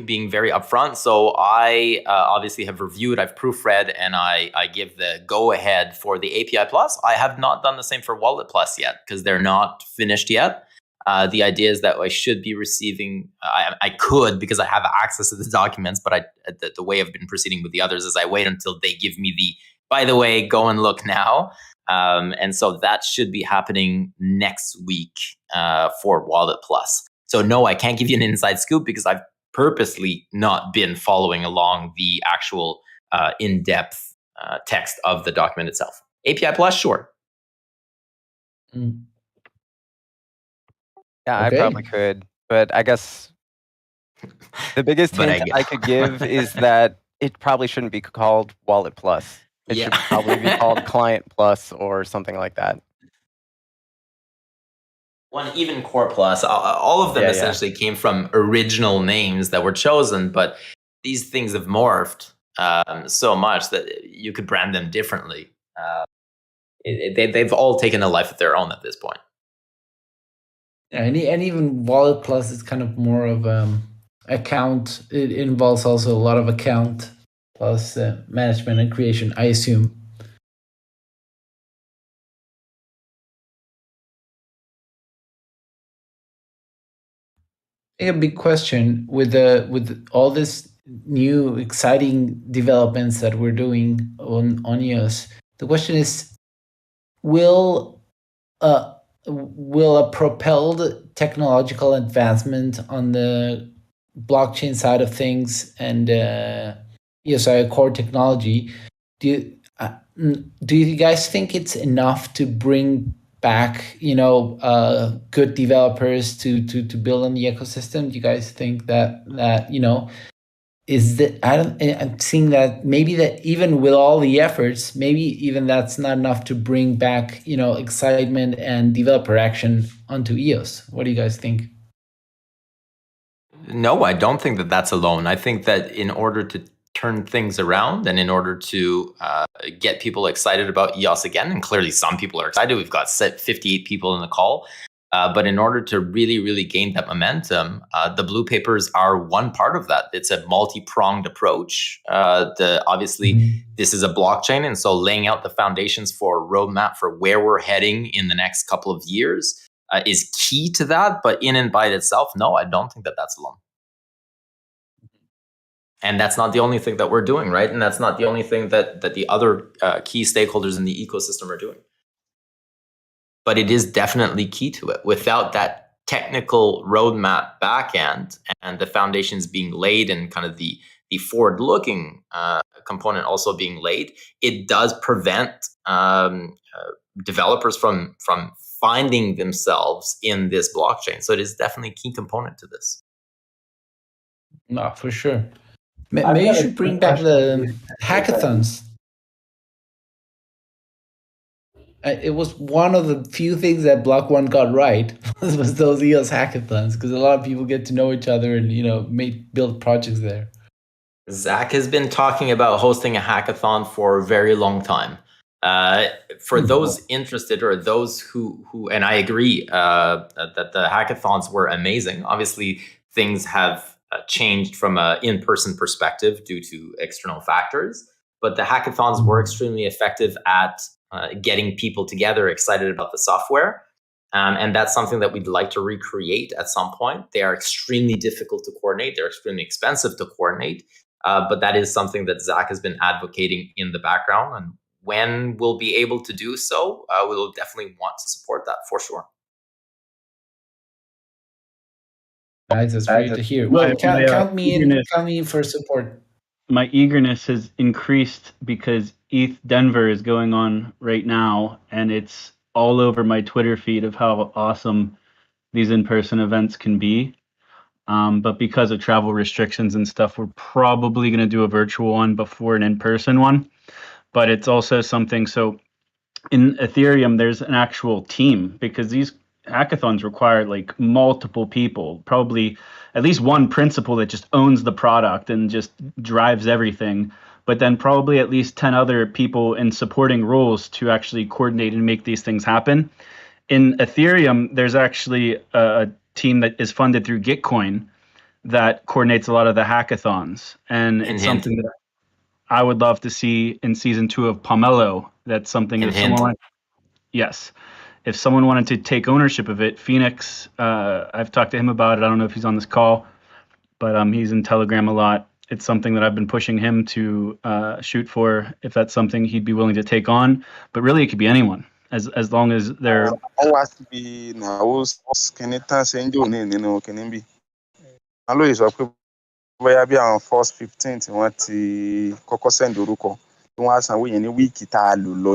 being very upfront, so I obviously have reviewed, I've proofread, and I give the go-ahead for the API Plus. I have not done the same for Wallet Plus yet because they're not finished yet. The idea is that I should be receiving, I could because I have access to the documents, but the way I've been proceeding with the others is I wait until they give me the, by the way, go and look now. And so that should be happening next week for Wallet Plus. So no, I can't give you an inside scoop because I've purposely not been following along the actual in-depth text of the document itself. API Plus, sure. Mm. Yeah, Okay. I probably could, but I guess the biggest hint I could give is that it probably shouldn't be called Wallet Plus. It should probably be called Client Plus or something like that. One, even Core Plus, all of them essentially came from original names that were chosen, but these things have morphed so much that you could brand them differently. They've all taken a life of their own at this point. And even Wallet Plus is kind of more of account. It involves also a lot of account plus management and creation, I assume. I think a big question with all this new exciting developments that we're doing on EOS. The question is, will a propelled technological advancement on the blockchain side of things and EOSIO core technology, do you guys think it's enough to bring back good developers to build on the ecosystem? Do you guys think that is that I'm seeing that maybe that even with all the efforts, maybe even that's not enough to bring back excitement and developer action onto EOS? What do you guys think? No, I don't think that that's alone. I think that in order to turn things around and in order to get people excited about EOS again, and clearly some people are excited, we've got 58 people in the call, but in order to really, really gain that momentum, the blue papers are one part of that. It's a multi-pronged approach. Obviously, this is a blockchain, and so laying out the foundations for a roadmap for where we're heading in the next couple of years is key to that. But in and by itself, no, I don't think that that's alone. And that's not the only thing that we're doing, right? And that's not the only thing that the other key stakeholders in the ecosystem are doing. But it is definitely key to it. Without that technical roadmap backend and the foundations being laid and kind of the forward-looking component also being laid, it does prevent developers from finding themselves in this blockchain. So it is definitely a key component to this. No, for sure. Maybe you should bring back the hackathons. It was one of the few things that Block One got right was those EOS hackathons, because a lot of people get to know each other and build projects there. Zach has been talking about hosting a hackathon for a very long time. For those interested or those who and I agree that the hackathons were amazing. Obviously, things have changed from an in-person perspective due to external factors, but the hackathons were extremely effective at getting people together excited about the software. And that's something that we'd like to recreate at some point. They are extremely difficult to coordinate. They're extremely expensive to coordinate. But that is something that Zach has been advocating in the background. And when we'll be able to do so, we'll definitely want to support that for sure. Nice, that's great to hear. Well, count me in for support. My eagerness has increased because ETH Denver is going on right now, and it's all over my Twitter feed of how awesome these in-person events can be. But because of travel restrictions and stuff, we're probably going to do a virtual one before an in-person one. But it's also something, so in Ethereum, there's an actual team, because these hackathons require like multiple people, probably at least one principal that just owns the product and just drives everything, but then probably at least 10 other people in supporting roles to actually coordinate and make these things happen. In Ethereum, there's actually a team that is funded through Gitcoin that coordinates a lot of the hackathons, and it's something that I would love to see in season 2 of Pomelo. That's something if someone, yes, if someone wanted to take ownership of it, Phoenix, I've talked to him about it. I don't know if he's on this call, but he's in Telegram a lot. It's something that I've been pushing him to shoot for, if that's something he'd be willing to take on. But really, it could be anyone, as long as they're. Bóyá bí àwọn first 15 tí wọ́n ti kọ́kọ́ send orúkọ tí wọ́n á sanwó yẹn ní wíìkì tá a lò lọ.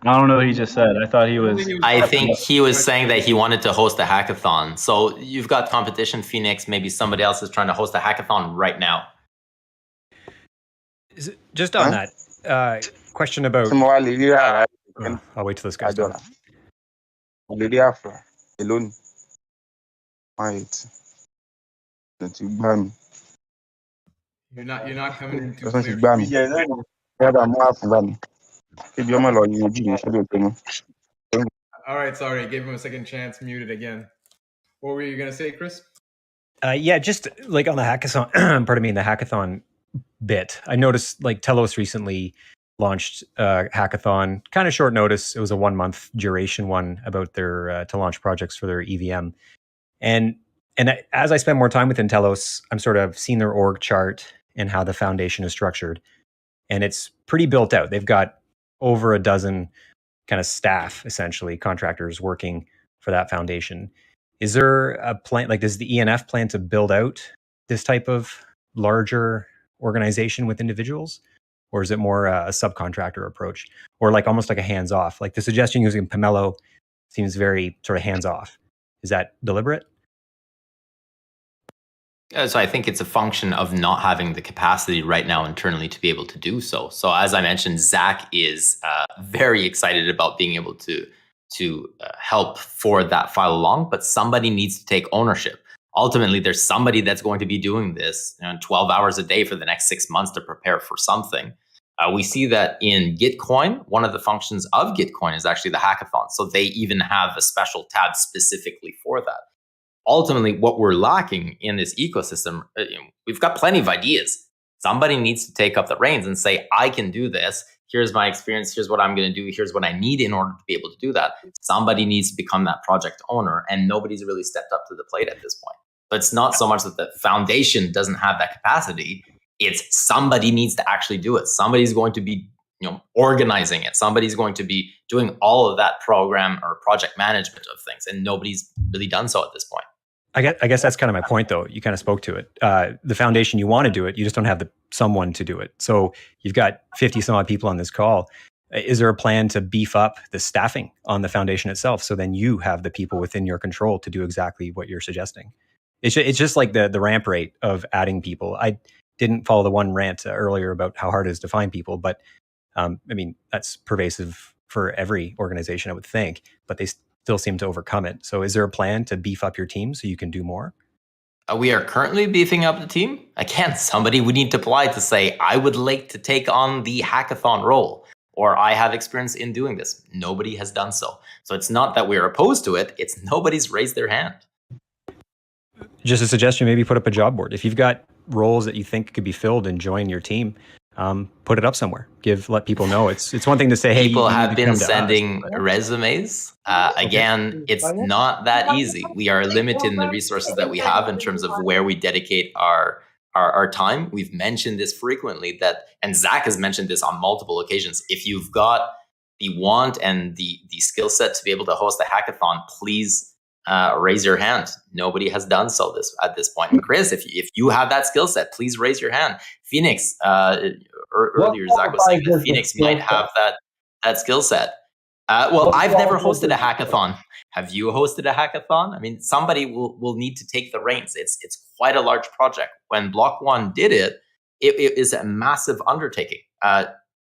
I don't know what he just said. I thought he was. I think he was saying that he wanted to host a hackathon. So you've got competition, Phoenix. Maybe somebody else is trying to host a hackathon right now. Just on that question about. I'll wait till this guy's done. Alone. Right. You're not coming in too clear. All right, sorry, gave him a second chance, muted again. What were you gonna say, Chris? Yeah, just like on the hackathon, pardon me, in the hackathon bit, I noticed like Telos recently launched a hackathon, kind of short notice. It was a 1-month duration one about their to launch projects for their EVM. And as I spend more time within Telos, I'm sort of seeing their org chart and how the foundation is structured. And it's pretty built out. They've got over a dozen kind of staff, essentially, contractors working for that foundation. Is there a plan, like does the ENF plan to build out this type of larger organization with individuals? Or is it more a subcontractor approach? Or like almost like a hands-off? Like the suggestion using Pomelo seems very sort of hands-off. Is that deliberate? So I think it's a function of not having the capacity right now internally to be able to do so. So as I mentioned, Zach is very excited about being able to help forward that file along, but somebody needs to take ownership. Ultimately, there's somebody that's going to be doing this 12 hours a day for the next 6 months to prepare for something. We see that in Gitcoin, one of the functions of Gitcoin is actually the hackathon. So they even have a special tab specifically for that. Ultimately, what we're lacking in this ecosystem, we've got plenty of ideas. Somebody needs to take up the reins and say, I can do this. Here's my experience. Here's what I'm going to do. Here's what I need in order to be able to do that. Somebody needs to become that project owner, and nobody's really stepped up to the plate at this point. So it's not so much that the foundation doesn't have that capacity. It's somebody needs to actually do it. Somebody's going to be organizing it. Somebody's going to be doing all of that program or project management of things, and nobody's really done so at this point. I guess that's kind of my point, though. You kind of spoke to it. The foundation, you want to do it. You just don't have someone to do it. So you've got 50 some odd people on this call. Is there a plan to beef up the staffing on the foundation itself so then you have the people within your control to do exactly what you're suggesting? It's just like the ramp rate of adding people. I didn't follow the one rant earlier about how hard it is to find people, but I mean, that's pervasive for every organization, I would think, but they still seem to overcome it. So is there a plan to beef up your team so you can do more? We are currently beefing up the team. Again, somebody would need to apply to say, I would like to take on the hackathon role, or I have experience in doing this. Nobody has done so. So it's not that we're opposed to it. It's nobody's raised their hand. Just a suggestion, maybe put up a job board. If you've got roles that you think could be filled and join your team, put it up somewhere. Let people know. It's one thing to say, hey, people have been sending resumes. Again, it's not that easy. We are limited in the resources that we have in terms of where we dedicate our time. We've mentioned this frequently, and Zach has mentioned this on multiple occasions. If you've got the want and the skill set to be able to host a hackathon, please raise your hand. Nobody has done so at this point. And Chris, if you have that skill set, please raise your hand. Phoenix, earlier Zach was saying that Phoenix might have that skill set. Well, I've never hosted a hackathon. Have you hosted a hackathon? I mean, somebody will need to take the reins. It's quite a large project. When Block One did it is a massive undertaking.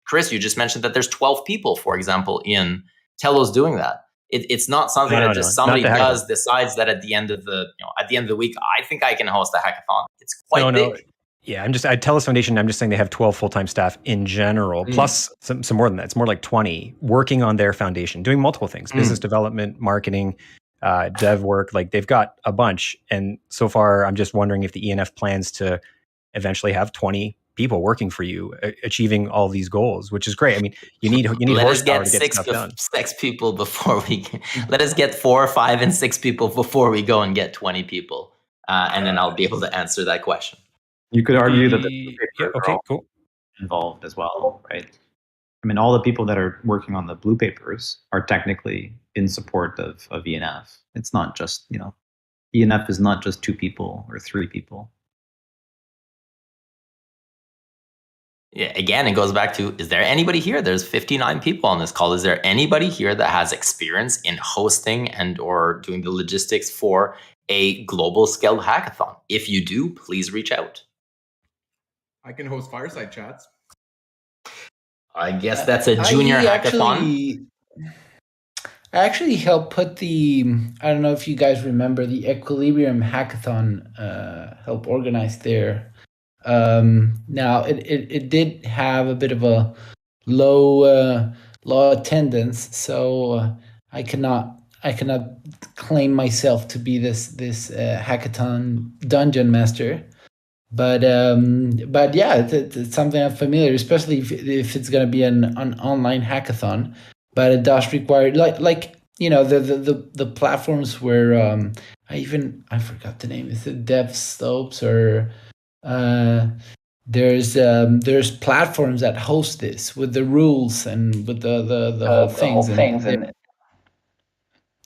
Chris, you just mentioned that there's 12 people, for example, in Telos doing that. It's not something that just not somebody the hackathon. decides that at the end of the week, I think I can host a hackathon. It's quite big. Yeah, at TELUS Foundation, I'm just saying they have 12 full-time staff in general, plus some more than that. It's more like 20 working on their foundation, doing multiple things, business development, marketing, dev work. Like they've got a bunch. And so far, I'm just wondering if the ENF plans to eventually have 20 people working for you, achieving all these goals, which is great. I mean, you need horsepower to get stuff done. Six people before let us get 4, 5, and 6 people before we go and get 20 people. And then I'll be able to answer that question. You could argue that the cool. involved as well, right? I mean, all the people that are working on the blue papers are technically in support of ENF. It's not just, ENF is not just 2 people or 3 people. Yeah, again, it goes back to, is there anybody here? There's 59 people on this call. Is there anybody here that has experience in hosting and or doing the logistics for a global scale hackathon? If you do, please reach out. I can host fireside chats. I guess that's a junior hackathon. I actually helped put I don't know if you guys remember the Equilibrium hackathon, help organize there. Now it did have a bit of a low attendance, so I cannot claim myself to be this hackathon dungeon master. But yeah, it's something I'm familiar, especially if it's going to be an online hackathon. But it does require the platforms where I forgot the name. Is it DevStopes or there's platforms that host this with the rules and with the whole things. And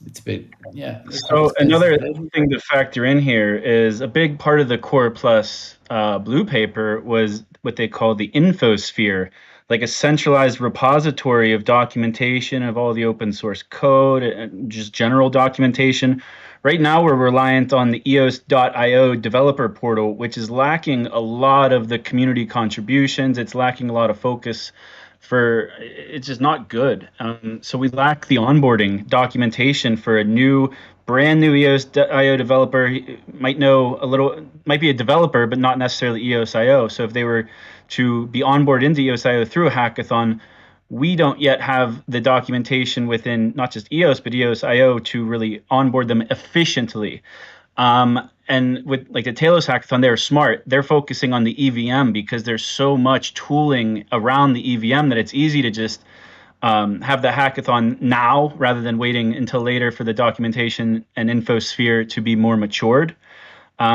it's a bit, yeah. So another thing to factor in here is a big part of the Core Plus blue paper was what they call the Infosphere, like a centralized repository of documentation of all the open source code and just general documentation. Right now, we're reliant on the EOS.io developer portal, which is lacking a lot of the community contributions. It's lacking a lot of focus. It's just not good. So we lack the onboarding documentation for a brand new EOS.io developer. He might be a developer, but not necessarily EOSIO. So if they were to be onboarded into EOSIO through a hackathon, we don't yet have the documentation within not just EOS, but EOSIO to really onboard them efficiently. And with like the Talos hackathon, they're smart. They're focusing on the EVM because there's so much tooling around the EVM that it's easy to just have the hackathon now rather than waiting until later for the documentation and Infosphere to be more matured.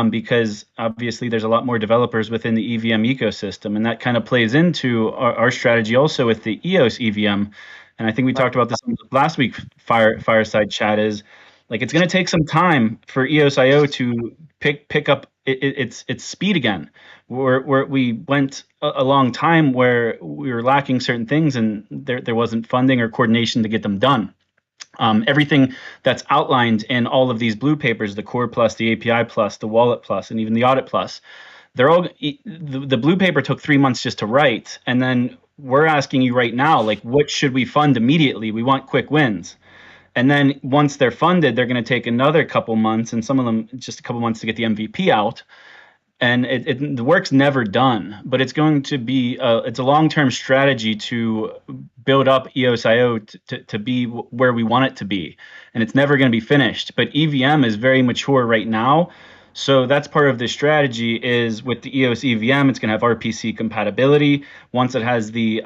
Because obviously there's a lot more developers within the EVM ecosystem, and that kind of plays into our strategy also with the EOS EVM. And I think we talked about this last week Fireside Chat is like it's going to take some time for EOSIO to pick up its speed again. Where we went a long time where we were lacking certain things and there wasn't funding or coordination to get them done. Everything that's outlined in all of these blue papers, the Core Plus, the API Plus, the Wallet Plus, and even the Audit Plus, the blue paper took 3 months just to write. And then we're asking you right now, like, what should we fund immediately? We want quick wins. And then once they're funded, they're going to take another couple months, and some of them just a couple months to get the MVP out. And the work's never done, but it's going to be it's a long-term strategy to build up EOSIO to be where we want it to be, and it's never going to be finished. But EVM is very mature right now, so that's part of the strategy. Is with the EOS EVM, it's going to have RPC compatibility. Once it has the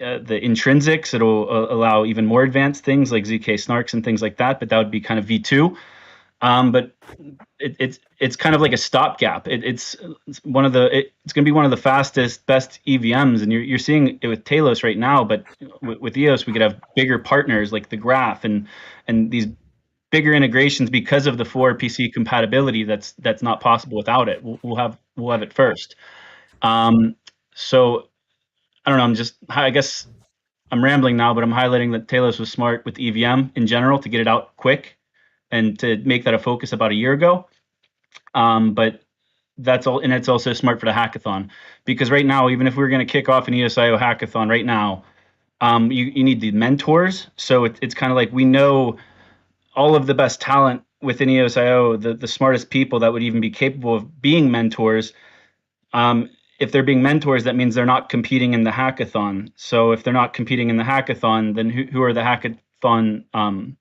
intrinsics, it'll allow even more advanced things like ZK snarks and things like that. But that would be kind of V2. But it's kind of like a stopgap. It's going to be one of the fastest, best EVMs, and you're seeing it with Talos right now. But with EOS, we could have bigger partners like the Graph and these bigger integrations because of the 4PC compatibility. That's not possible without it. We'll have it first. So I don't know. I guess I'm rambling now, but I'm highlighting that Talos was smart with EVM in general to get it out quick and to make that a focus about a year ago. But that's all, and it's also smart for the hackathon because right now, even if we were going to kick off an EOSIO hackathon right now, You need the mentors. So it's kind of like we know all of the best talent within EOSIO, the smartest people that would even be capable of being mentors. If they're being mentors, that means they're not competing in the hackathon. So if they're not competing in the hackathon, then who are the hackathon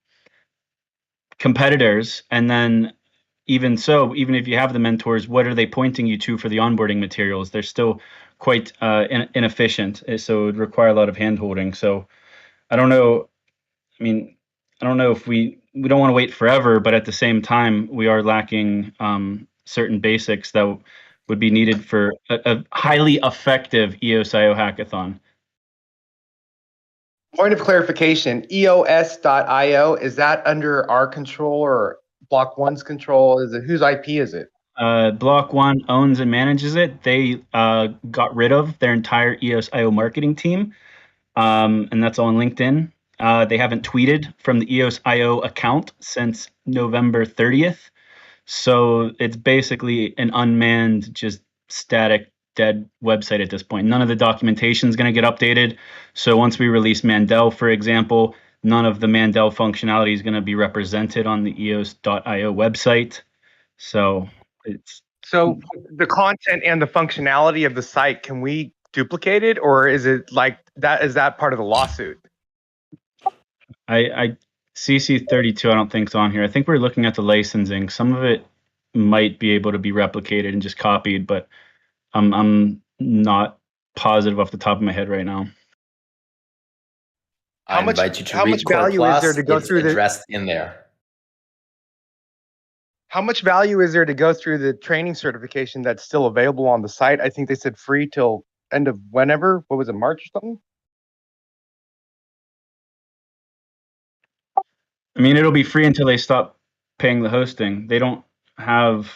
competitors? And then even so, even if you have the mentors, what are they pointing you to for the onboarding materials? They're still quite inefficient. So it would require a lot of hand-holding. So I don't know. I mean, I don't know if we don't want to wait forever, but at the same time, we are lacking certain basics that would be needed for a highly effective EOSIO hackathon. Point of clarification, EOS.io, is that under our control or Block One's control? Is it whose IP is it? Block One owns and manages it. They got rid of their entire EOSIO marketing team, and that's on LinkedIn. They haven't tweeted from the EOSIO account since November 30th. So it's basically an unmanned, just static, dead website at this point. None of the documentation is going to get updated. So once we release Mandel, for example, none of the Mandel functionality is going to be represented on the EOS.io website. So the content and the functionality of the site, can we duplicate it, or is it like that? Is that part of the lawsuit? I CC32, I don't think is on here. I think we're looking at the licensing. Some of it might be able to be replicated and just copied, but I'm not positive off the top of my head right now. I invite you to read Core value Plus. Is there to go it's through addressed in there. How much value is there to go through the training certification that's still available on the site? I think they said free till end of whenever. What was it, March or something? I mean, it'll be free until they stop paying the hosting. They don't have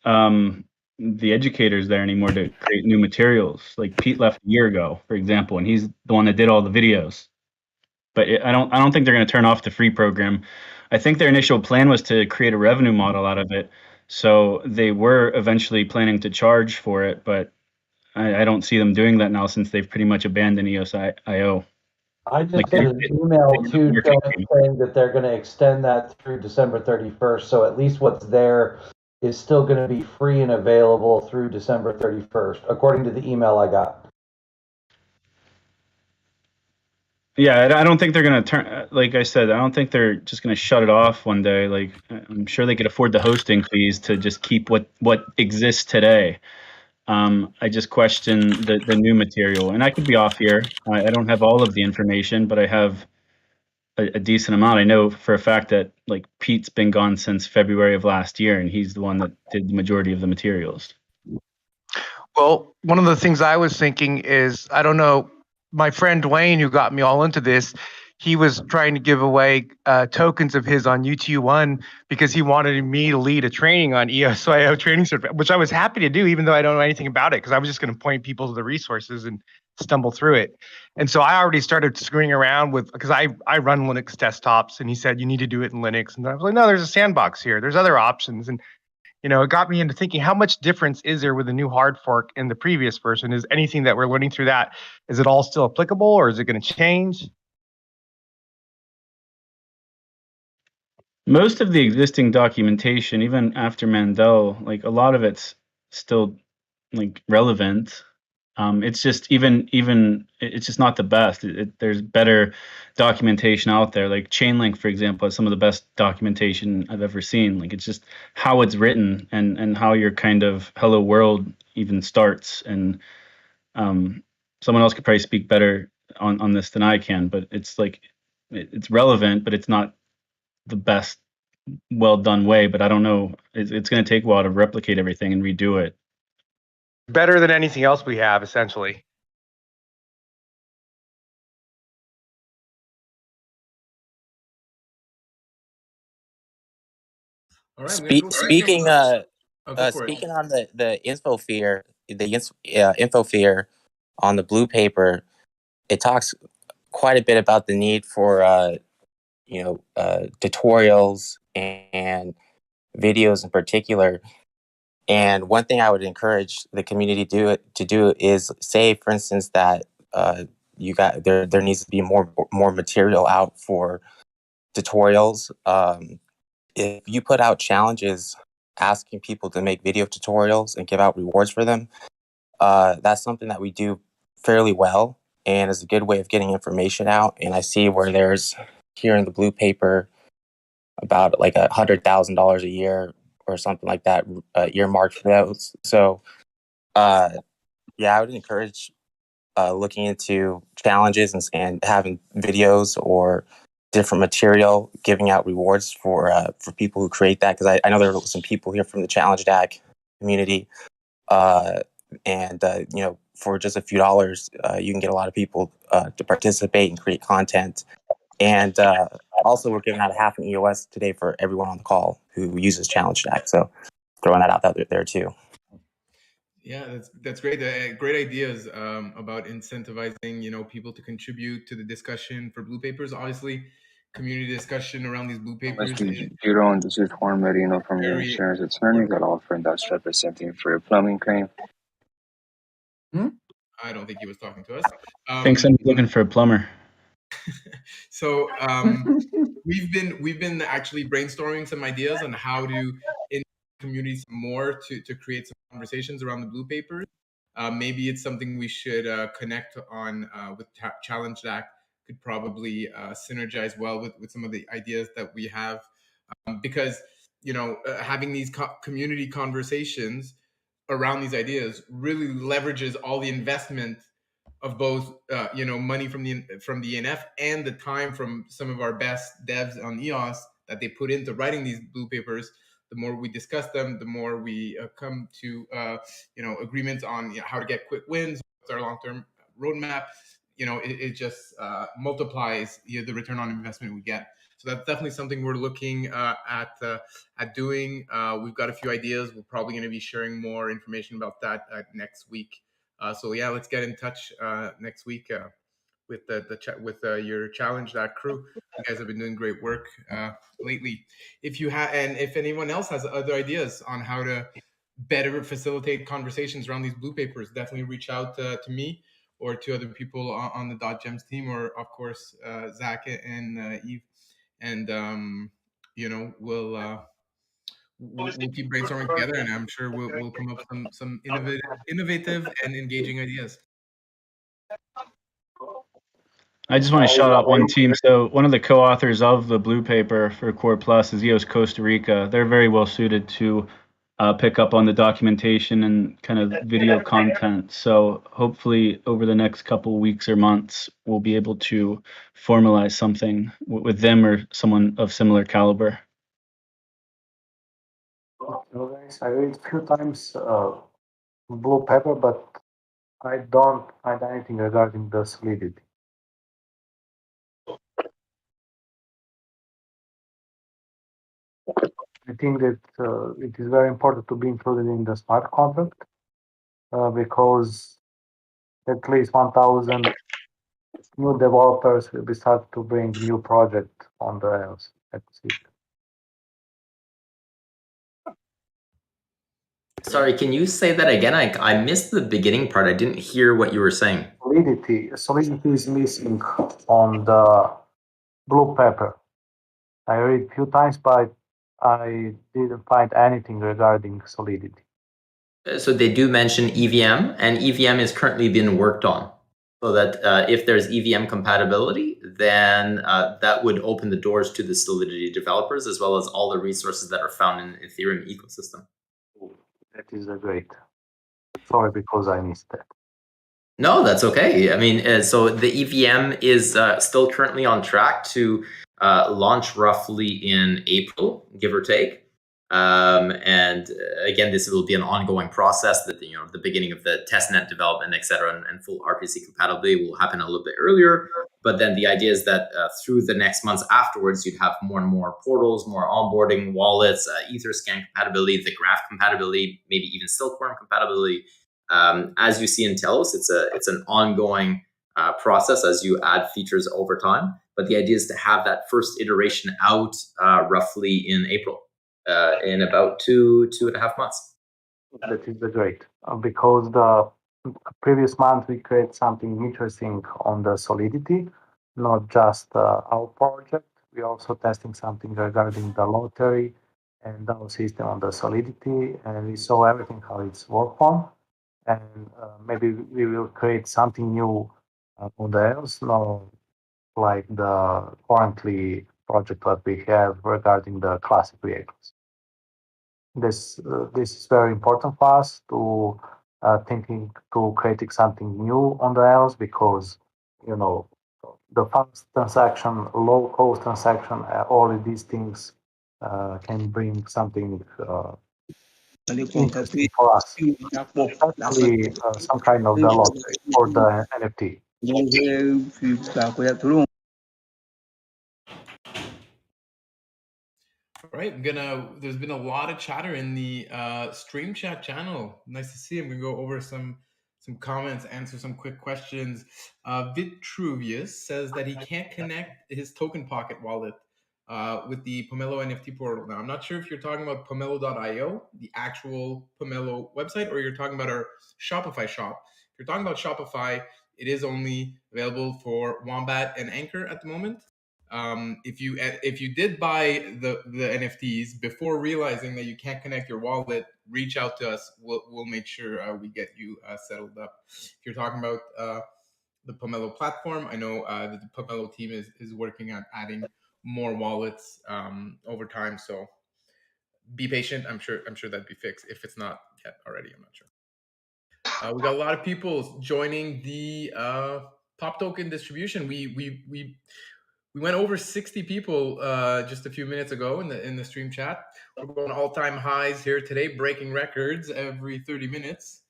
the educators there anymore to create new materials. Like Pete left a year ago, for example, and he's the one that did all the videos. But I don't think they're going to turn off the free program. I think their initial plan was to create a revenue model out of it. So they were eventually planning to charge for it, but I don't see them doing that now since they've pretty much abandoned EOSIO. I just got an email too saying that they're going to extend that through December 31st. So at least what's there is still going to be free and available through December 31st, according to the email I got. Yeah, I don't think they're going to turn, like I said, I don't think they're just going to shut it off one day. Like, I'm sure they could afford the hosting fees to just keep what exists today. I just question the new material, and I could be off here. I don't have all of the information, but I have a decent amount. I know for a fact that like Pete's been gone since February of last year, and he's the one that did the majority of the materials. Well, one of the things I was thinking is, I don't know, my friend Dwayne, who got me all into this, he was trying to give away tokens of his on UT1 because he wanted me to lead a training on EOSIO training certificate, which I was happy to do, even though I don't know anything about it, because I was just going to point people to the resources and stumble through it. And so I already started screwing around with, because I run Linux desktops, and he said, you need to do it in Linux. And I was like, no, there's a sandbox here. There's other options. And it got me into thinking, how much difference is there with the new hard fork in the previous version? Is anything that we're learning through that, is it all still applicable, or is it going to change? Most of the existing documentation, even after Mandel, like a lot of it's still like relevant. It's just even it's just not the best. There's better documentation out there. Like Chainlink, for example, has some of the best documentation I've ever seen. Like it's just how it's written and how your kind of hello world even starts. And someone else could probably speak better on this than I can. But it's like it's relevant, but it's not the best well done way. But I don't know. It's going to take a while to replicate everything and redo it. Better than anything else we have, essentially. All right. Speaking on the Infosphere, Infosphere on the blue paper, it talks quite a bit about the need for tutorials and videos in particular. And one thing I would encourage the community to do is say, for instance, that there needs to be more material out for tutorials. If you put out challenges asking people to make video tutorials and give out rewards for them, that's something that we do fairly well, and is a good way of getting information out. And I see where there's here in the blue paper about like $100,000 a year or something like that earmarked for those. So yeah, I would encourage looking into challenges and having videos or different material, giving out rewards for people who create that. Because I know there are some people here from the Challenge DAC community, and for just a few dollars, you can get a lot of people to participate and create content. And also, we're giving out half an EOS today for everyone on the call who uses Challenge DAC. So throwing that out there too. Yeah, that's great. Great ideas about incentivizing, people to contribute to the discussion for blue papers. Obviously, community discussion around these blue papers. You don't receive format, from your insurance attorney that offer that's representing for your plumbing claim. I don't think he was talking to us. I think someone's looking for a plumber. So we've been actually brainstorming some ideas on how to in communities more to create some conversations around the blue papers. Maybe it's something we should connect on with Challenge DAC. Could probably synergize well with some of the ideas that we have, because having these community conversations around these ideas really leverages all the investment of both money from the ENF and the time from some of our best devs on EOS that they put into writing these blue papers. The more we discuss them, the more we come to agreements on how to get quick wins, what's our long-term roadmap. It just multiplies the return on investment we get. So that's definitely something we're looking at doing. We've got a few ideas. We're probably going to be sharing more information about that next week. So yeah, let's get in touch next week with your Challenge DAC crew. You guys have been doing great work lately. If anyone else has other ideas on how to better facilitate conversations around these blue papers, definitely reach out to me or to other people on the .gems team, or of course Zach and Eve, and we'll keep brainstorming together, and I'm sure we'll come up with some innovative and engaging ideas. I just want to shout out one team. So one of the co-authors of the blue paper for Core Plus is Eos Costa Rica. They're very well suited to pick up on the documentation and kind of video content. So hopefully over the next couple of weeks or months, we'll be able to formalize something with them or someone of similar caliber. Guys, I read a few times blue paper, but I don't find anything regarding the solidity. I think that it is very important to be included in the smart contract because at least 1,000 new developers will be starting to bring new project on the EOS ecosystem. Sorry, can you say that again? I missed the beginning part. I didn't hear what you were saying. Solidity is missing on the blue paper. I read a few times, but I didn't find anything regarding solidity. So they do mention EVM, and EVM is currently being worked on. So that if there's EVM compatibility, then that would open the doors to the Solidity developers, as well as all the resources that are found in the Ethereum ecosystem. That is great. Sorry, because I missed that. No, that's okay. I mean, so the EVM is still currently on track to launch roughly in April, give or take. And again, this will be an ongoing process that, the beginning of the testnet development, et cetera, and full RPC compatibility will happen a little bit earlier. But then the idea is that through the next months afterwards, you'd have more and more portals, more onboarding wallets, Etherscan compatibility, the graph compatibility, maybe even Silkworm compatibility. As you see in Telos, it's an ongoing process as you add features over time. But the idea is to have that first iteration out roughly in April, in about 2.5 months. That is great because the previous month we created something interesting on the Solidity, not just our project. We're also testing something regarding the lottery and our system on the Solidity, and we saw everything how it's worked on. And maybe we will create something new on the Eos, not like the currently project that we have regarding the classic vehicles. This is very important for us to thinking to creating something new on the Eos, because the fast transaction, low cost transaction, all of these things can bring something interesting for us, especially some kind of the lottery or the NFT. All right, there's been a lot of chatter in the stream chat channel. Nice to see. I'm gonna go over some comments, answer some quick questions. Vitruvius says that he can't connect his Token Pocket wallet with the Pomelo NFT portal. Now, I'm not sure if you're talking about pomelo.io, the actual Pomelo website, or you're talking about our Shopify shop. If you're talking about Shopify, it is only available for Wombat and Anchor at the moment. If you did buy the NFTs before realizing that you can't connect your wallet, reach out to us. We'll make sure we get you settled up. If you're talking about the Pomelo platform, I know that the Pomelo team is working on adding more wallets over time. So be patient. I'm sure that'd be fixed. If it's not yet already, I'm not sure. We got a lot of people joining the Pop Token distribution. We went over 60 people just a few minutes ago in the stream chat. We're going all-time highs here today, breaking records every 30 minutes.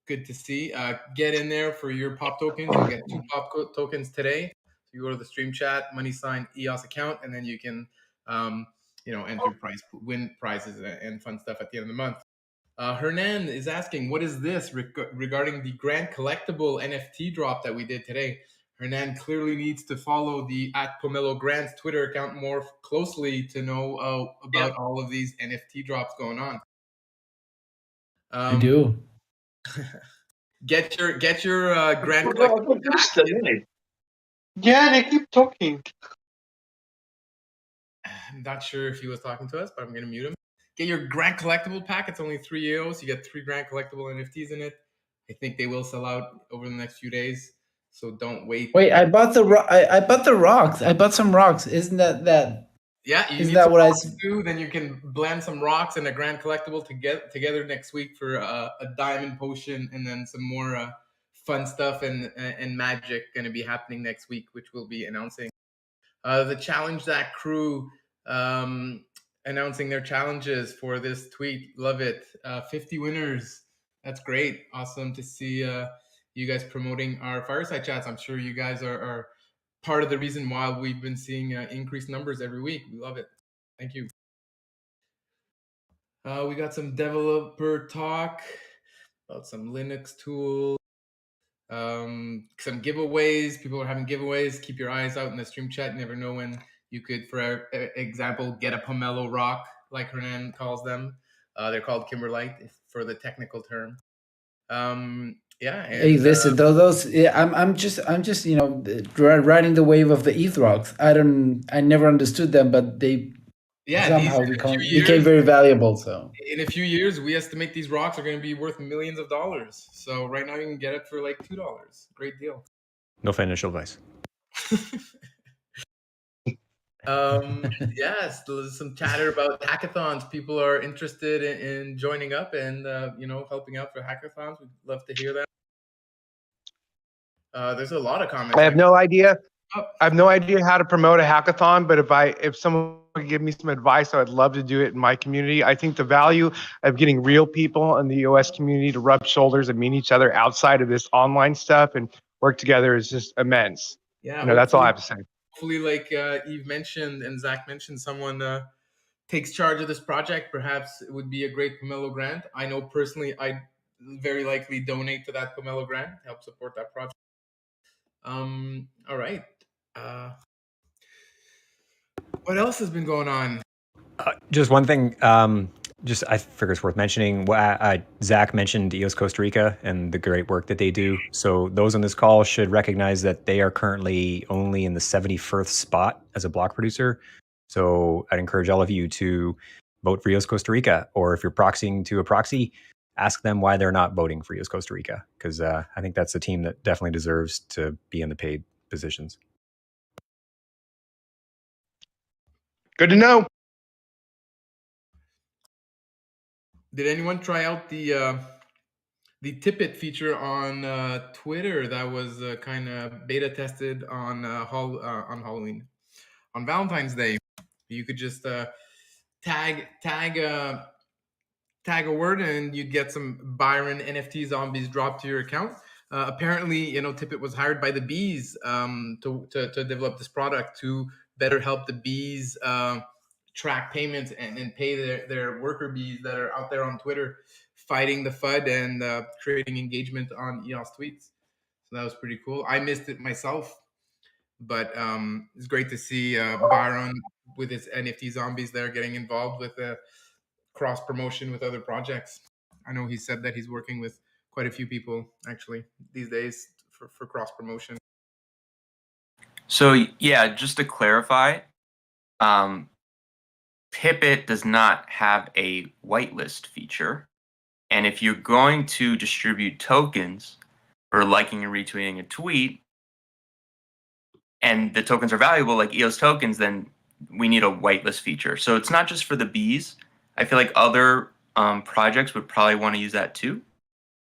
Good to see. Get in there for your pop tokens. You'll get 2 pop tokens today. So you go to the stream chat, money sign EOS account, and then you can enter win prizes and fun stuff at the end of the month. Hernan is asking, what is this regarding the Grant Collectible NFT drop that we did today? Hernan clearly needs to follow the @Pomelo Grants Twitter account more closely to know about all of these NFT drops going on. I do. Get your Grant Collectible. Yeah, they keep talking. I'm not sure if he was talking to us, but I'm going to mute him. Get your Grant Collectible pack. It's only 3 EOS. You get 3 Grant Collectible NFTs in it. I think they will sell out over the next few days. So don't wait. Wait, I bought the rocks. I bought some rocks. Isn't that? Yeah, you isn't need that some what rocks too? Then you can blend some rocks and a Grand Collectible to get together next week for a diamond potion, and then some more fun stuff and magic going to be happening next week, which we'll be announcing. The Challenge That crew announcing their challenges for this tweet. Love it. 50 winners. That's great. Awesome to see you guys promoting our fireside chats. I'm sure you guys are part of the reason why we've been seeing increased numbers every week. We love it. Thank you. We got some developer talk about some Linux tools, some giveaways. People are having giveaways. Keep your eyes out in the stream chat. You never know when you could, for example, get a Pomelo rock, like Hernan calls them. They're called Kimberlite for the technical term. Yeah. And, hey, listen, those. Yeah, I'm just riding the wave of the ETH rocks. I never understood them, but they somehow became very valuable. So in a few years, we estimate these rocks are going to be worth millions of dollars. So right now you can get it for like $2. Great deal. No financial advice. Yes, there's some chatter about hackathons. People are interested in joining up and helping out for hackathons. We'd love to hear that. There's a lot of comments. I have no idea. I have no idea how to promote a hackathon, but if someone could give me some advice, I would love to do it in my community. I think the value of getting real people in the EOS community to rub shoulders and meet each other outside of this online stuff and work together is just immense. Yeah, that's all I have to say. Hopefully, like Eve mentioned and Zach mentioned, someone takes charge of this project. Perhaps it would be a great Pomelo grant. I know personally I'd very likely donate to that Pomelo grant to help support that project. All right. What else has been going on? Just one thing. just I figure it's worth mentioning. Zach mentioned Eos Costa Rica and the great work that they do. So those on this call should recognize that they are currently only in the 71st spot as a block producer. So I'd encourage all of you to vote for Eos Costa Rica, or if you're proxying to a proxy, ask them why they're not voting for Eos Costa Rica, because I think that's a team that definitely deserves to be in the paid positions. Good to know. Did anyone try out the Tippet feature on Twitter that was kind of beta tested on Halloween, on Valentine's Day? You could just tag a word and you'd get some Byron NFT zombies dropped to your account. Apparently, Tippet was hired by the bees to develop this product to better help the bees track payments and pay their worker bees that are out there on Twitter fighting the FUD and creating engagement on EOS tweets. So that was pretty cool. I missed it myself, but it's great to see Byron with his NFT zombies there getting involved with cross promotion with other projects. I know he said that he's working with quite a few people actually these days for cross promotion. So yeah, just to clarify, Tippet does not have a whitelist feature. And if you're going to distribute tokens for liking and retweeting a tweet, and the tokens are valuable, like EOS tokens, then we need a whitelist feature. So it's not just for the bees. I feel like other projects would probably want to use that too.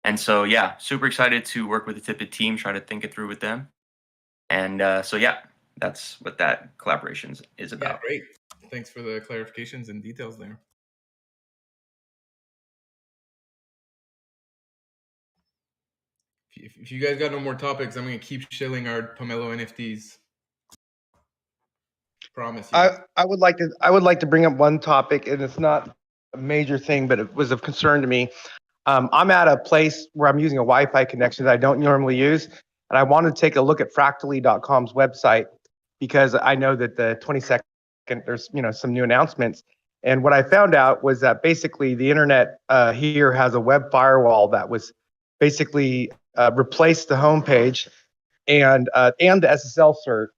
And so, yeah, super excited to work with the Tippet team, try to think it through with them. And so, yeah, that's what that collaboration is about. Yeah, great. Thanks for the clarifications and details there. If you guys got no more topics, I'm going to keep shilling our Pomelo NFTs. Promise you. I would like to bring up one topic, and it's not a major thing, but it was of concern to me. I'm at a place where I'm using a Wi-Fi connection that I don't normally use, and I wanted to take a look at Fractally.com's website because I know that the 22nd there's some new announcements. And what I found out was that basically the internet here has a web firewall that was basically replaced the homepage and the SSL cert,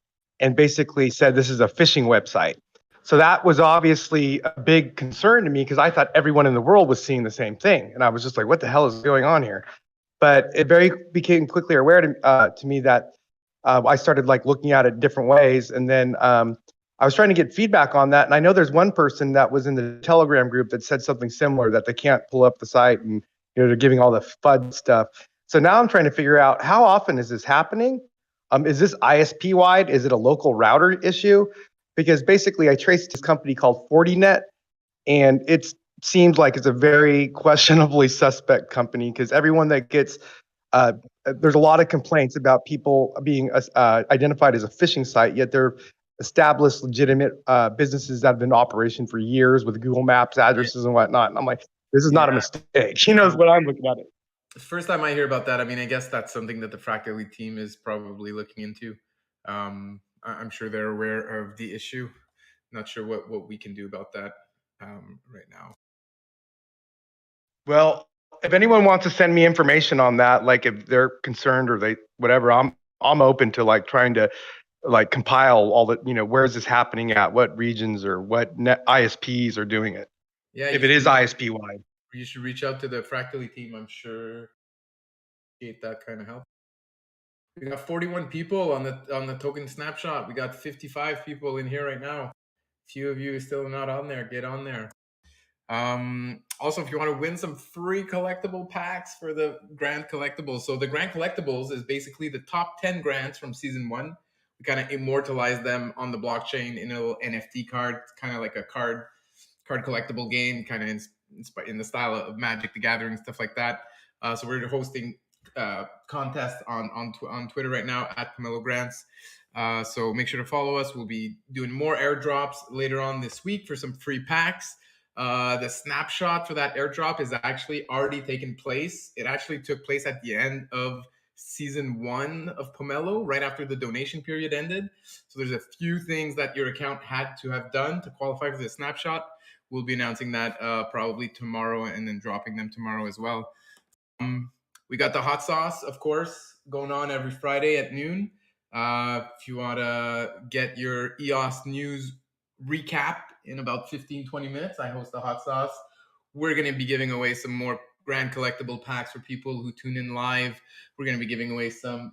and basically said this is a phishing website. So that was obviously a big concern to me because I thought everyone in the world was seeing the same thing, and I was just like, "What the hell is going on here?" But it became quickly aware to me that I started looking at it different ways, and then I was trying to get feedback on that. And I know there's one person that was in the Telegram group that said something similar, that they can't pull up the site, and they're giving all the FUD stuff. So now I'm trying to figure out, how often is this happening? Is this ISP wide? Is it a local router issue? Because basically I traced this company called Fortinet, and it seems like it's a very questionably suspect company, because everyone that gets, there's a lot of complaints about people being identified as a phishing site, yet they're established, legitimate businesses that have been in operation for years with Google Maps addresses and whatnot. And I'm like, this is not a mistake. Is what I'm looking at it. First time I hear about that, I mean, I guess that's something that the Fractally team is probably looking into. I'm sure they're aware of the issue. Not sure what we can do about that right now. Well, if anyone wants to send me information on that, if they're concerned or whatever, I'm open to trying to compile all the, where is this happening at, what regions or what ISPs are doing it. Yeah, if it is ISP wide. You should reach out to the Fractally team. I'm sure get that kind of help. We got 41 people on the token snapshot. We got 55 people in here right now. A few of you still not on there. Get on there. Also, if you want to win some free collectible packs for the Grand Collectibles. So the Grand Collectibles is basically the top 10 grants from season 1. We kind of immortalize them on the blockchain in a little NFT card. It's kind of like a card collectible game, kind of in the style of Magic the Gathering, stuff like that. So we're hosting contest on Twitter right now at Pomelo Grants. So make sure to follow us. We'll be doing more airdrops later on this week for some free packs. The snapshot for that airdrop is actually already taken place. It actually took place at the end of season 1 of Pomelo, right after the donation period ended. So there's a few things that your account had to have done to qualify for the snapshot. we'll be announcing that probably tomorrow and then dropping them tomorrow as well. We got the hot sauce, of course, going on every Friday at noon. If you want to get your EOS news recap in about 15-20 minutes, I host the hot sauce. We're going to be giving away some more grand collectible packs for people who tune in live. We're going to be giving away some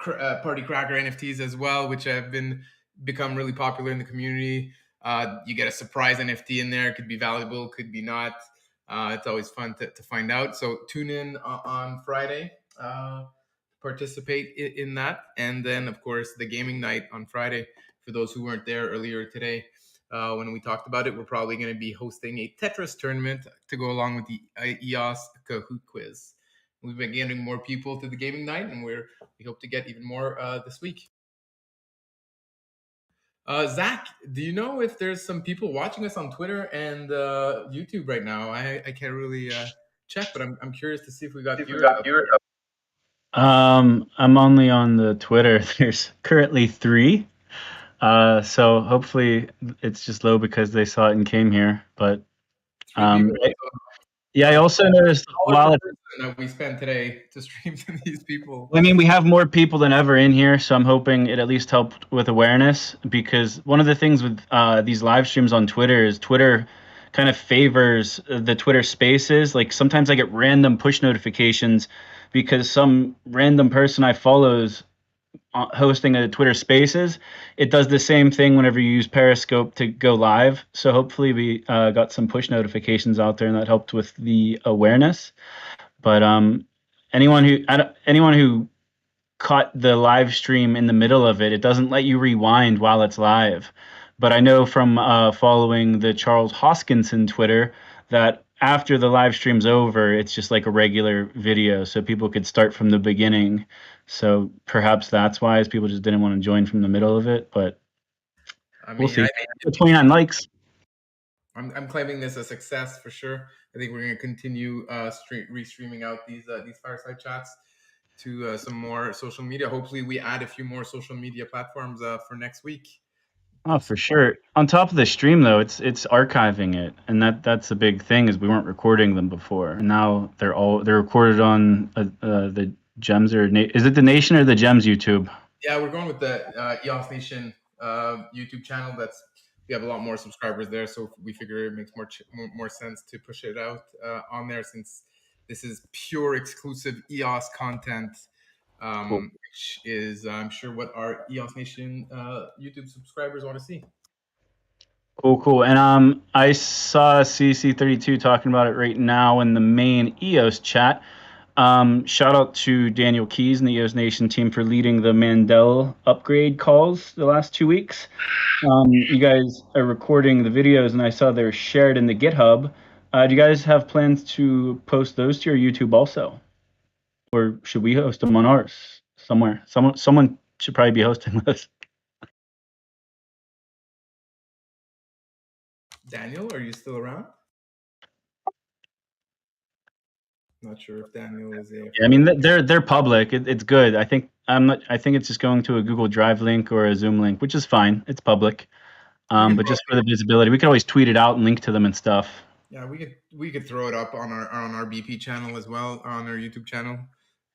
party cracker NFTs as well, which have become really popular in the community. You get a surprise NFT in there. It could be valuable, could be not. It's always fun to find out. So tune in on Friday, participate in that. And then, of course, the gaming night on Friday. For those who weren't there earlier today, when we talked about it, we're probably going to be hosting a Tetris tournament to go along with the EOS Kahoot quiz. We've been getting more people to the gaming night, and we hope to get even more this week. Zach, do you know if there's some people watching us on Twitter and YouTube right now? I can't really check, but I'm curious to see if we got viewers. I'm only on the Twitter. There's currently 3. So hopefully it's just low because they saw it and came here. But yeah, I also noticed while we spent today to stream to these people. I mean, we have more people than ever in here, so I'm hoping it at least helped with awareness, because one of the things with these live streams on Twitter is Twitter kind of favors the Twitter Spaces. Like sometimes I get random push notifications because some random person I follow is hosting a Twitter Spaces. It does the same thing whenever you use Periscope to go live. So hopefully we got some push notifications out there, and that helped with the awareness. But anyone who caught the live stream in the middle of it, it doesn't let you rewind while it's live. But I know from following the Charles Hoskinson Twitter that after the live stream's over, it's just like a regular video, so people could start from the beginning. So perhaps that's why, is people just didn't want to join from the middle of it. But we'll see. 29 likes. I'm claiming this a success for sure. I think we're going to continue restreaming out these fireside chats to some more social media. Hopefully, we add a few more social media platforms for next week. Oh, for sure. On top of the stream, though, it's archiving it, and that's a big thing. Is we weren't recording them before, and now they're recorded on the Gems, or is it the Nation or the Gems YouTube? Yeah, we're going with the EOS Nation YouTube channel. We have a lot more subscribers there, so we figure it makes more sense to push it out on there, since this is pure exclusive EOS content. Cool. Which is, I'm sure, what our EOS Nation YouTube subscribers want to see. Cool. And I saw CC32 talking about it right now in the main EOS chat. Shout out to Daniel Keys and the EOS Nation team for leading the Mandel upgrade calls the last 2 weeks. You guys are recording the videos, and I saw they're shared in the GitHub. Do you guys have plans to post those to your YouTube also? Or should we host them on ours somewhere? Someone should probably be hosting those. Daniel, are you still around? Not sure if Daniel is there. Yeah, I mean, they're public. It's good. I think it's just going to a Google Drive link or a Zoom link, which is fine. It's public. But just for the visibility, we could always tweet it out and link to them and stuff. Yeah, we could throw it up on our BP channel as well, on our YouTube channel.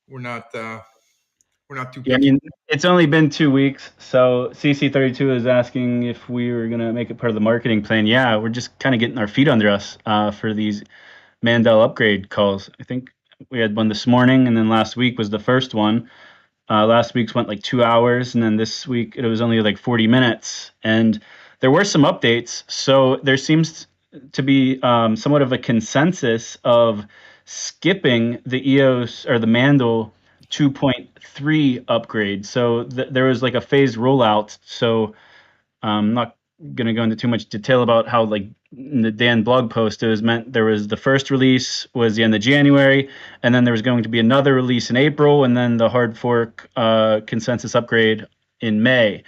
We're not too picky. Yeah, I mean, it's only been 2 weeks, so CC32 is asking if we were gonna make it part of the marketing plan. Yeah, we're just kind of getting our feet under us for these Mandel upgrade calls. I think we had one this morning, and then last week was the first one. Last week's went like 2 hours, and then this week it was only like 40 minutes. And there were some updates, so there seems to be somewhat of a consensus of skipping the EOS or the Mandel 2.3 upgrade. So there was like a phased rollout. So I'm not going to go into too much detail about how, like, in the Dan blog post, it was meant there was the first release was the end of January, and then there was going to be another release in April, and then the hard fork consensus upgrade in May.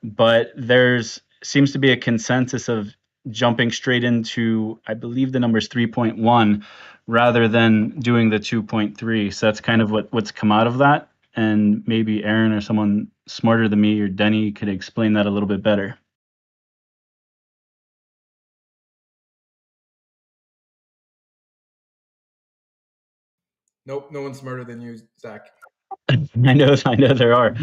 But there's seems to be a consensus of jumping straight into, I believe the number is 3.1 rather than doing the 2.3. So that's kind of what's come out of that. And maybe Aaron or someone smarter than me or Denny could explain that a little bit better. Nope, no one's smarter than you, Zach. I know there are.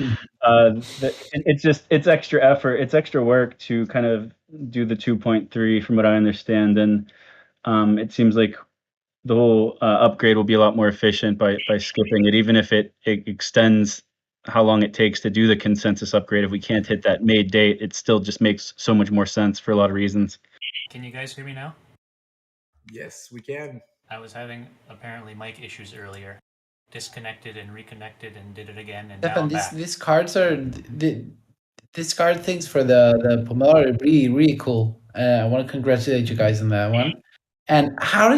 It's extra effort, it's extra work to kind of do the 2.3, from what I understand, and it seems like the whole upgrade will be a lot more efficient by skipping it, even if it extends how long it takes to do the consensus upgrade. If we can't hit that May date, it still just makes so much more sense for a lot of reasons. Can you guys hear me now? Yes, we can. I was having apparently mic issues earlier. Disconnected and reconnected and did it again, and now I'm back. These cards are these card things for the Pomelo are really, really cool. I want to congratulate you guys on that one. And how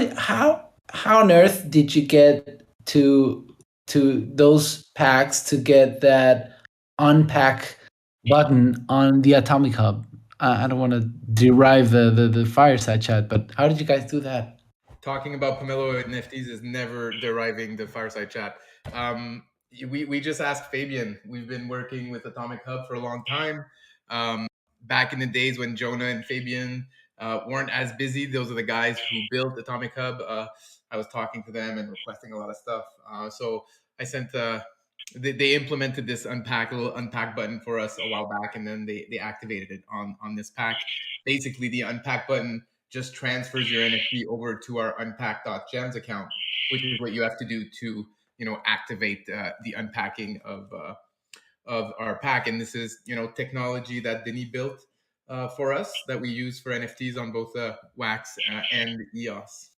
on earth did you get to those packs to get that unpack button on the Atomic Hub? I don't want to derive the fireside chat, but how did you guys do that? Talking about Pomelo NFTs is never deriving the fireside chat. We just asked Fabian. We've been working with Atomic Hub for a long time. Back in the days when Jonah and Fabian weren't as busy, those are the guys who built Atomic Hub. I was talking to them and requesting a lot of stuff. So I sent. They implemented this little unpack button for us a while back, and then they activated it on this pack. Basically, the unpack button just transfers your NFT over to our unpack.gems account, which is what you have to do to activate the unpacking of our pack. And this is technology that Denis built for us that we use for NFTs on both Wax and EOS.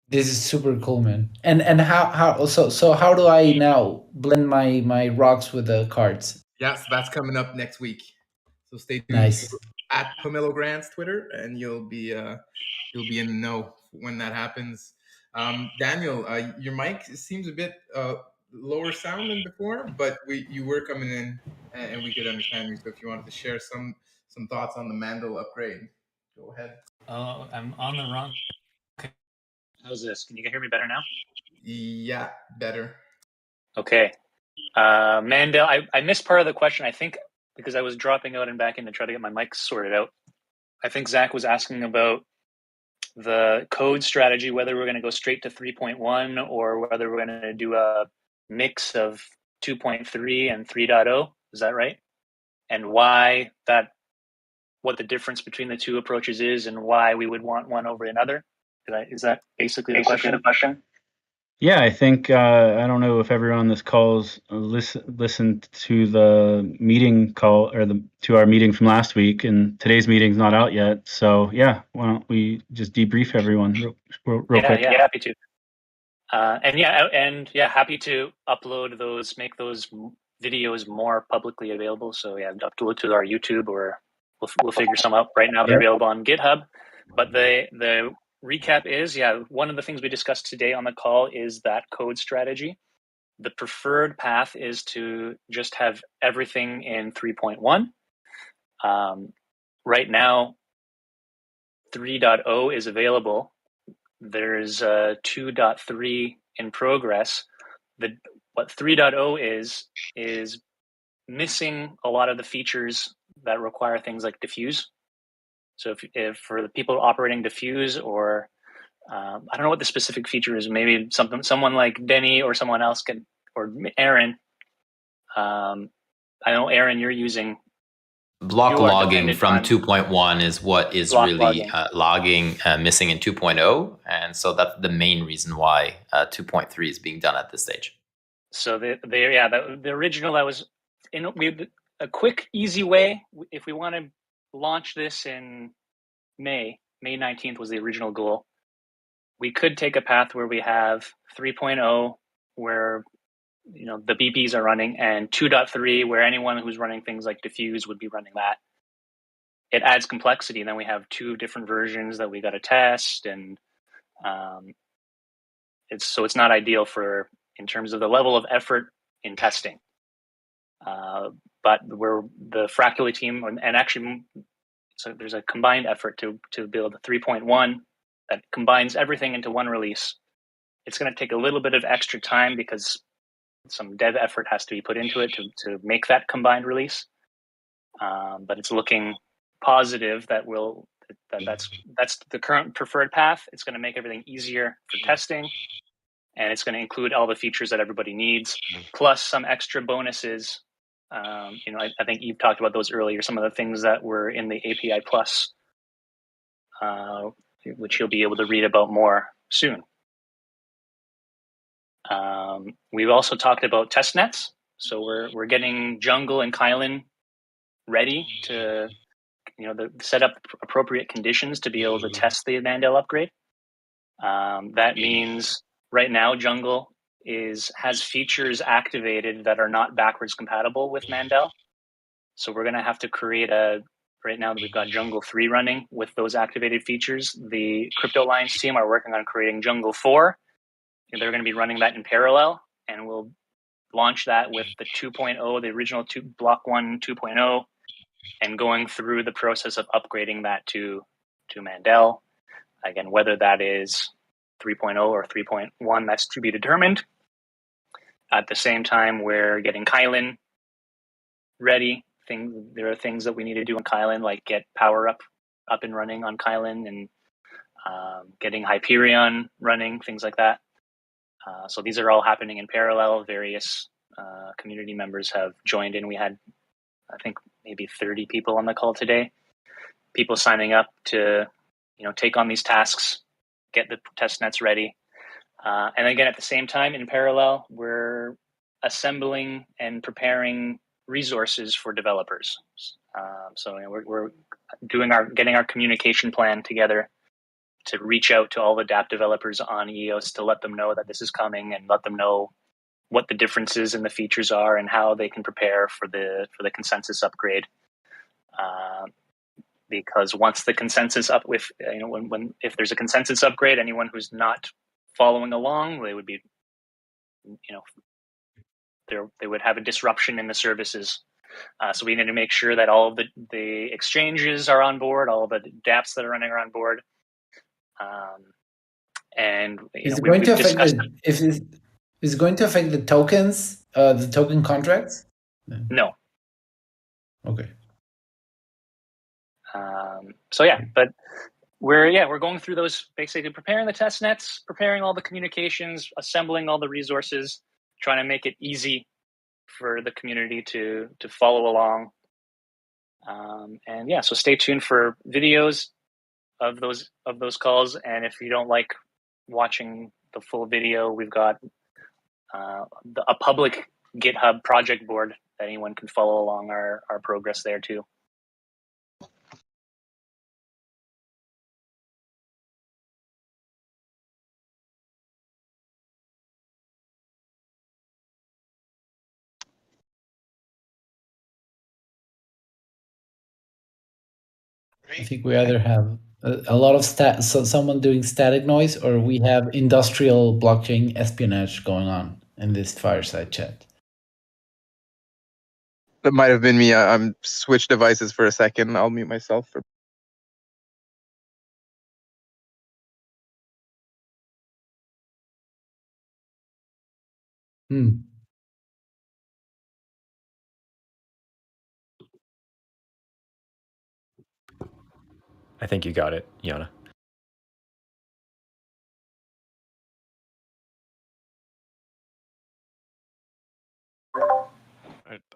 This is super cool, man. And how so how do I now blend my rocks with the cards? Yes, that's coming up next week. So stay tuned. Nice. At Pomelo Grant's Twitter, and you'll be in the know when that happens. Daniel, your mic seems a bit lower sound than before, but you were coming in and we could understand you. So if you wanted to share some thoughts on the Mandel upgrade, go ahead. Oh, I'm on the wrong. How's this? Can you hear me better now? Yeah, better. Okay. Mandel, I missed part of the question, I think, because I was dropping out and back in to try to get my mic sorted out. I think Zach was asking about the code strategy, whether we're going to go straight to 3.1 or whether we're going to do a mix of 2.3 and 3.0. Is that right? And what the difference between the two approaches is and why we would want one over another. Is that basically the question? Yeah, I think I don't know if everyone on this call's listened to the meeting call or to our meeting from last week, and today's meeting's not out yet. So yeah, why don't we just debrief everyone real quick? Yeah, happy to. Happy to upload those, make those videos more publicly available. So yeah, upload to our YouTube, or we'll figure some out. Right now they're available on GitHub, but the recap is, one of the things we discussed today on the call is that code strategy. The preferred path is to just have everything in 3.1. Right now, 3.0 is available. There's 2.3 in progress. What 3.0 is missing a lot of the features that require things like diffuse. So if for the people operating diffuse, or I don't know what the specific feature is, maybe someone like Denny or someone else can, or Aaron. I know, Aaron, you're using block logging from 2.1 is what is block really logging missing in 2.0, and so that's the main reason why 2.3 is being done at this stage. So the original, that was a quick, easy way. If we want to launch this in May 19th was the original goal. We could take a path where we have 3.0 where the BPs are running, and 2.3 where anyone who's running things like diffuse would be running that. It adds complexity. Then we have two different versions that we got to test, and it's not ideal in terms of the level of effort in testing. But we're the Fracula team, and actually, so there's a combined effort to build a 3.1 that combines everything into one release. It's going to take a little bit of extra time because some dev effort has to be put into it to make that combined release. But it's looking positive that that's the current preferred path. It's going to make everything easier for testing. and it's going to include all the features that everybody needs, plus some extra bonuses. I think you've talked about those earlier, some of the things that were in the API Plus, which you'll be able to read about more soon. We've also talked about test nets. So we're getting Jungle and Kylan ready to set up appropriate conditions to be able to test the Mandel upgrade. That means right now Jungle has features activated that are not backwards compatible with Mandel. So we're going to have to create right now we've got Jungle 3 running with those activated features. The Crypto Alliance team are working on creating Jungle 4. And they're going to be running that in parallel, and we'll launch that with the 2.0, the original Block 1 2.0, and going through the process of upgrading that to Mandel. Again, whether that is 3.0 or 3.1, that's to be determined. At the same time, we're getting Kylan ready. There are things that we need to do on Kylan, like get power up and running on Kylan, and getting Hyperion running, things like that. So these are all happening in parallel. Various community members have joined in. We had, I think, maybe 30 people on the call today. People signing up to, take on these tasks, get the test nets ready. And again, at the same time, in parallel, we're assembling and preparing resources for developers. So we're getting our communication plan together to reach out to all the dApp developers on EOS to let them know that this is coming, and let them know what the differences in the features are and how they can prepare for the consensus upgrade. Because once the consensus if there's a consensus upgrade, anyone who's not following along, they would be, they would have a disruption in the services. So we need to make sure that all of the exchanges are on board, all of the dApps that are running are on board. And is it going to affect the tokens, the token contracts? No. Okay. But we're going through those, basically preparing the test nets, preparing all the communications, assembling all the resources, trying to make it easy for the community to follow along. So stay tuned for videos of those calls. And if you don't like watching the full video, we've got a public GitHub project board that anyone can follow along our progress there too. I think we either have a lot of someone doing static noise, or we have industrial blockchain espionage going on in this fireside chat. That might have been me. I'm switched devices for a second. I'll mute myself for. I think you got it, Yana.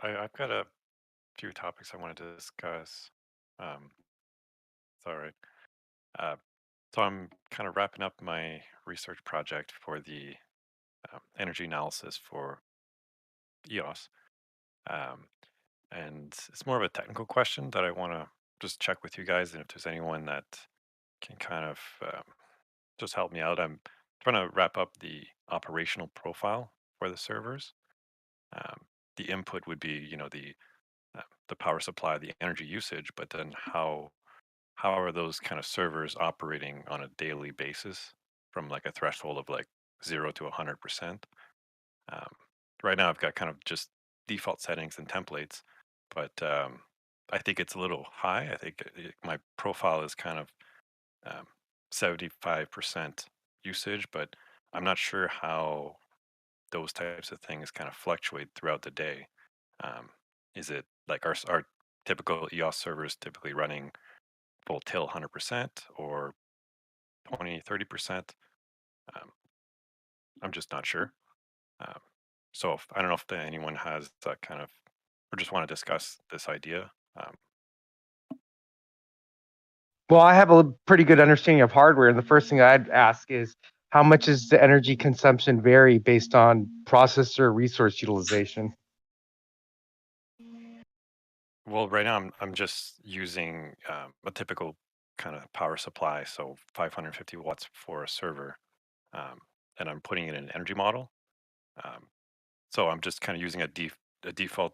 I've got a few topics I wanted to discuss. It's all right. So I'm kind of wrapping up my research project for the energy analysis for EOS. And it's more of a technical question that I want to just check with you guys, and if there's anyone that can kind of just help me out. I'm trying to wrap up the operational profile for the servers. The input would be, the power supply, the energy usage, but then how are those kind of servers operating on a daily basis from like a threshold of like 0 to 100%. Right now I've got kind of just default settings and templates, but I think it's a little high. I think my profile is kind of 75% usage, but I'm not sure how those types of things kind of fluctuate throughout the day. Is it like our typical EOS servers typically running full tilt 100% or 20, 30%? I'm just not sure. So I don't know if anyone has that kind of, or just want to discuss this idea. Well, I have a pretty good understanding of hardware, and the first thing I'd ask is how much does the energy consumption vary based on processor resource utilization? Well, right now I'm just using a typical kind of power supply, so 550 watts for a server, and I'm putting it in an energy model. So I'm just kind of using a default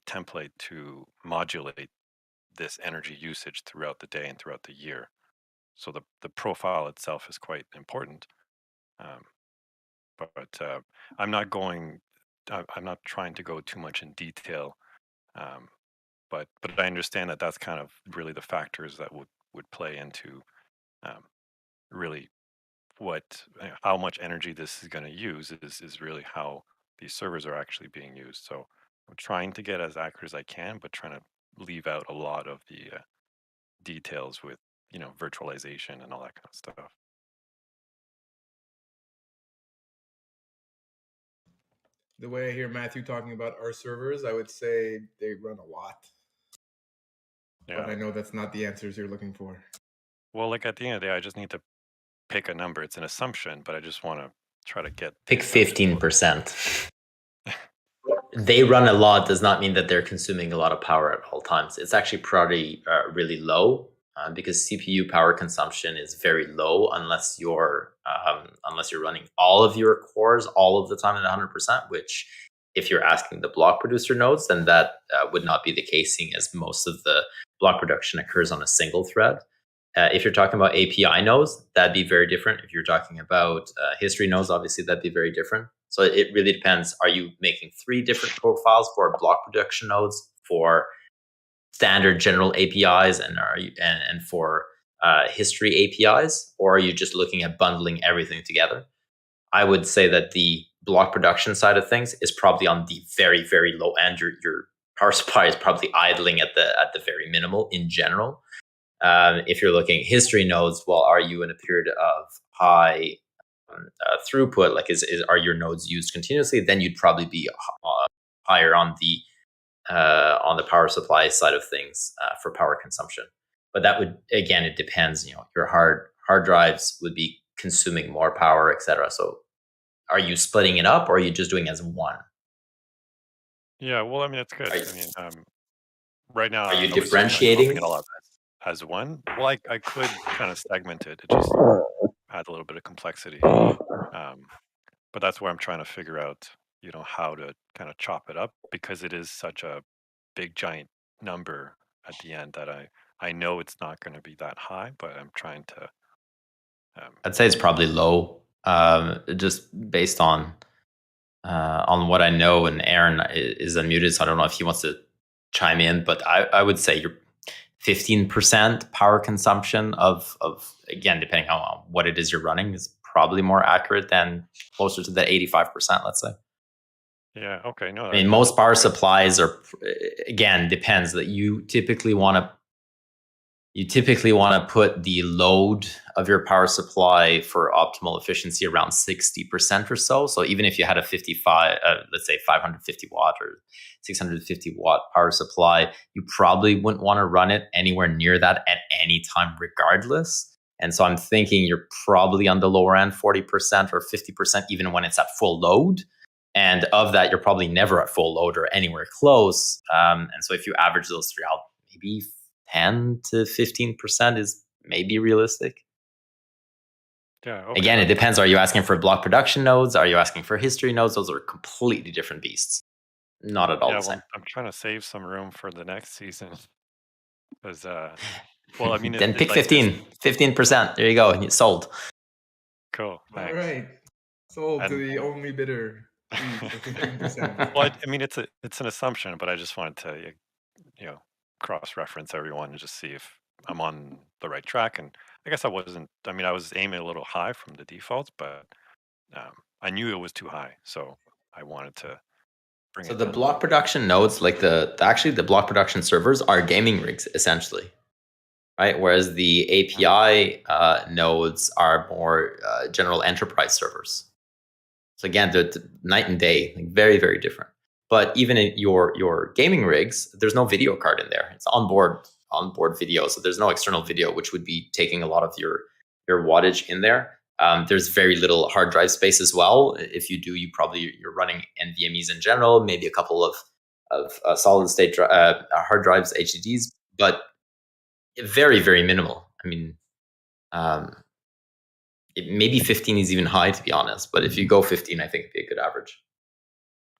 template to modulate this energy usage throughout the day and throughout the year. So the profile itself is quite important. Um, but I'm not going. I'm not trying to go too much in detail. Um, but I understand that that's kind of really the factors that would play into um, really how much energy this is going to use is really how these servers are actually being used. So I'm trying to get as accurate as I can, but trying to leave out a lot of the details with virtualization and all that kind of stuff. The way I hear Matthew talking about our servers, I would say they run a lot. Yeah. But I know that's not the answers you're looking for. Well, like at the end of the day, I just need to pick a number. It's an assumption, but I just want to try to get Pick 15%. They run a lot does not mean that they're consuming a lot of power at all times. It's actually probably really low because CPU power consumption is very low unless you're running all of your cores all of the time at 100%. Which, if you're asking the block producer nodes, then that would not be the case, seeing as most of the block production occurs on a single thread. If you're talking about API nodes, that'd be very different. If you're talking about history nodes, obviously that'd be very different. So it really depends. Are you making 3 different profiles for block production nodes, for standard general APIs, and for history APIs, or are you just looking at bundling everything together? I would say that the block production side of things is probably on the very, very low end. Your power supply is probably idling at the very minimal in general. If you're looking at history nodes, well, are you in a period of high throughput? Like, are your nodes used continuously? Then you'd probably be higher on the power supply side of things for power consumption. But that would, again, it depends. Your hard drives would be consuming more power, etc. So, are you splitting it up, or are you just doing as one? Yeah, well, I mean, it's good. I mean, right now, Are you I was just differentiating? looking at all of that as one. Well, I could kind of segment it. It just adds a little bit of complexity. But that's where I'm trying to figure out, how to kind of chop it up, because it is such a big, giant number at the end that I know it's not going to be that high, but I'm trying to. I'd say it's probably low, just based on what I know. And Aaron is unmuted, so I don't know if he wants to chime in. But I would say you're 15% power consumption of again, depending on what it is you're running, is probably more accurate than closer to the 85%. Let's say. Yeah. Okay. No. I mean, most power supplies are, again, depends, that you typically want to put the load of your power supply for optimal efficiency around 60% or so. So even if you had a 55, let's say 550 watt or 650 watt power supply, you probably wouldn't want to run it anywhere near that at any time, regardless. And so I'm thinking you're probably on the lower end, 40% or 50%, even when it's at full load. And of that, you're probably never at full load or anywhere close. And so if you average those 3 out, maybe 10 to 15% is maybe realistic. Yeah. Okay. Again, it depends. Are you asking for block production nodes? Are you asking for history nodes? Those are completely different beasts. Not at all the same. I'm trying to save some room for the next season. Because, well, I mean, then pick 15%. There you go. And you sold. Cool. Thanks. All right. Sold to the only bidder. 15%. Well, I mean, it's an assumption, but I just wanted to, cross-reference everyone and just see if I'm on the right track. And I guess I wasn't. I mean, I was aiming a little high from the defaults, but I knew it was too high, so I wanted to bring it down. So the block production nodes, like the block production servers, are gaming rigs essentially, right? Whereas the API nodes are more general enterprise servers. So again, the night and day, like very, very different. But even in your gaming rigs, there's no video card in there. It's onboard video, so there's no external video, which would be taking a lot of your wattage in there. There's very little hard drive space as well. If you do, you're running NVMEs in general, maybe a couple of solid state hard drives, HDDs, but very, very minimal. I mean, maybe 15 is even high, to be honest. But if you go 15, I think it'd be a good average.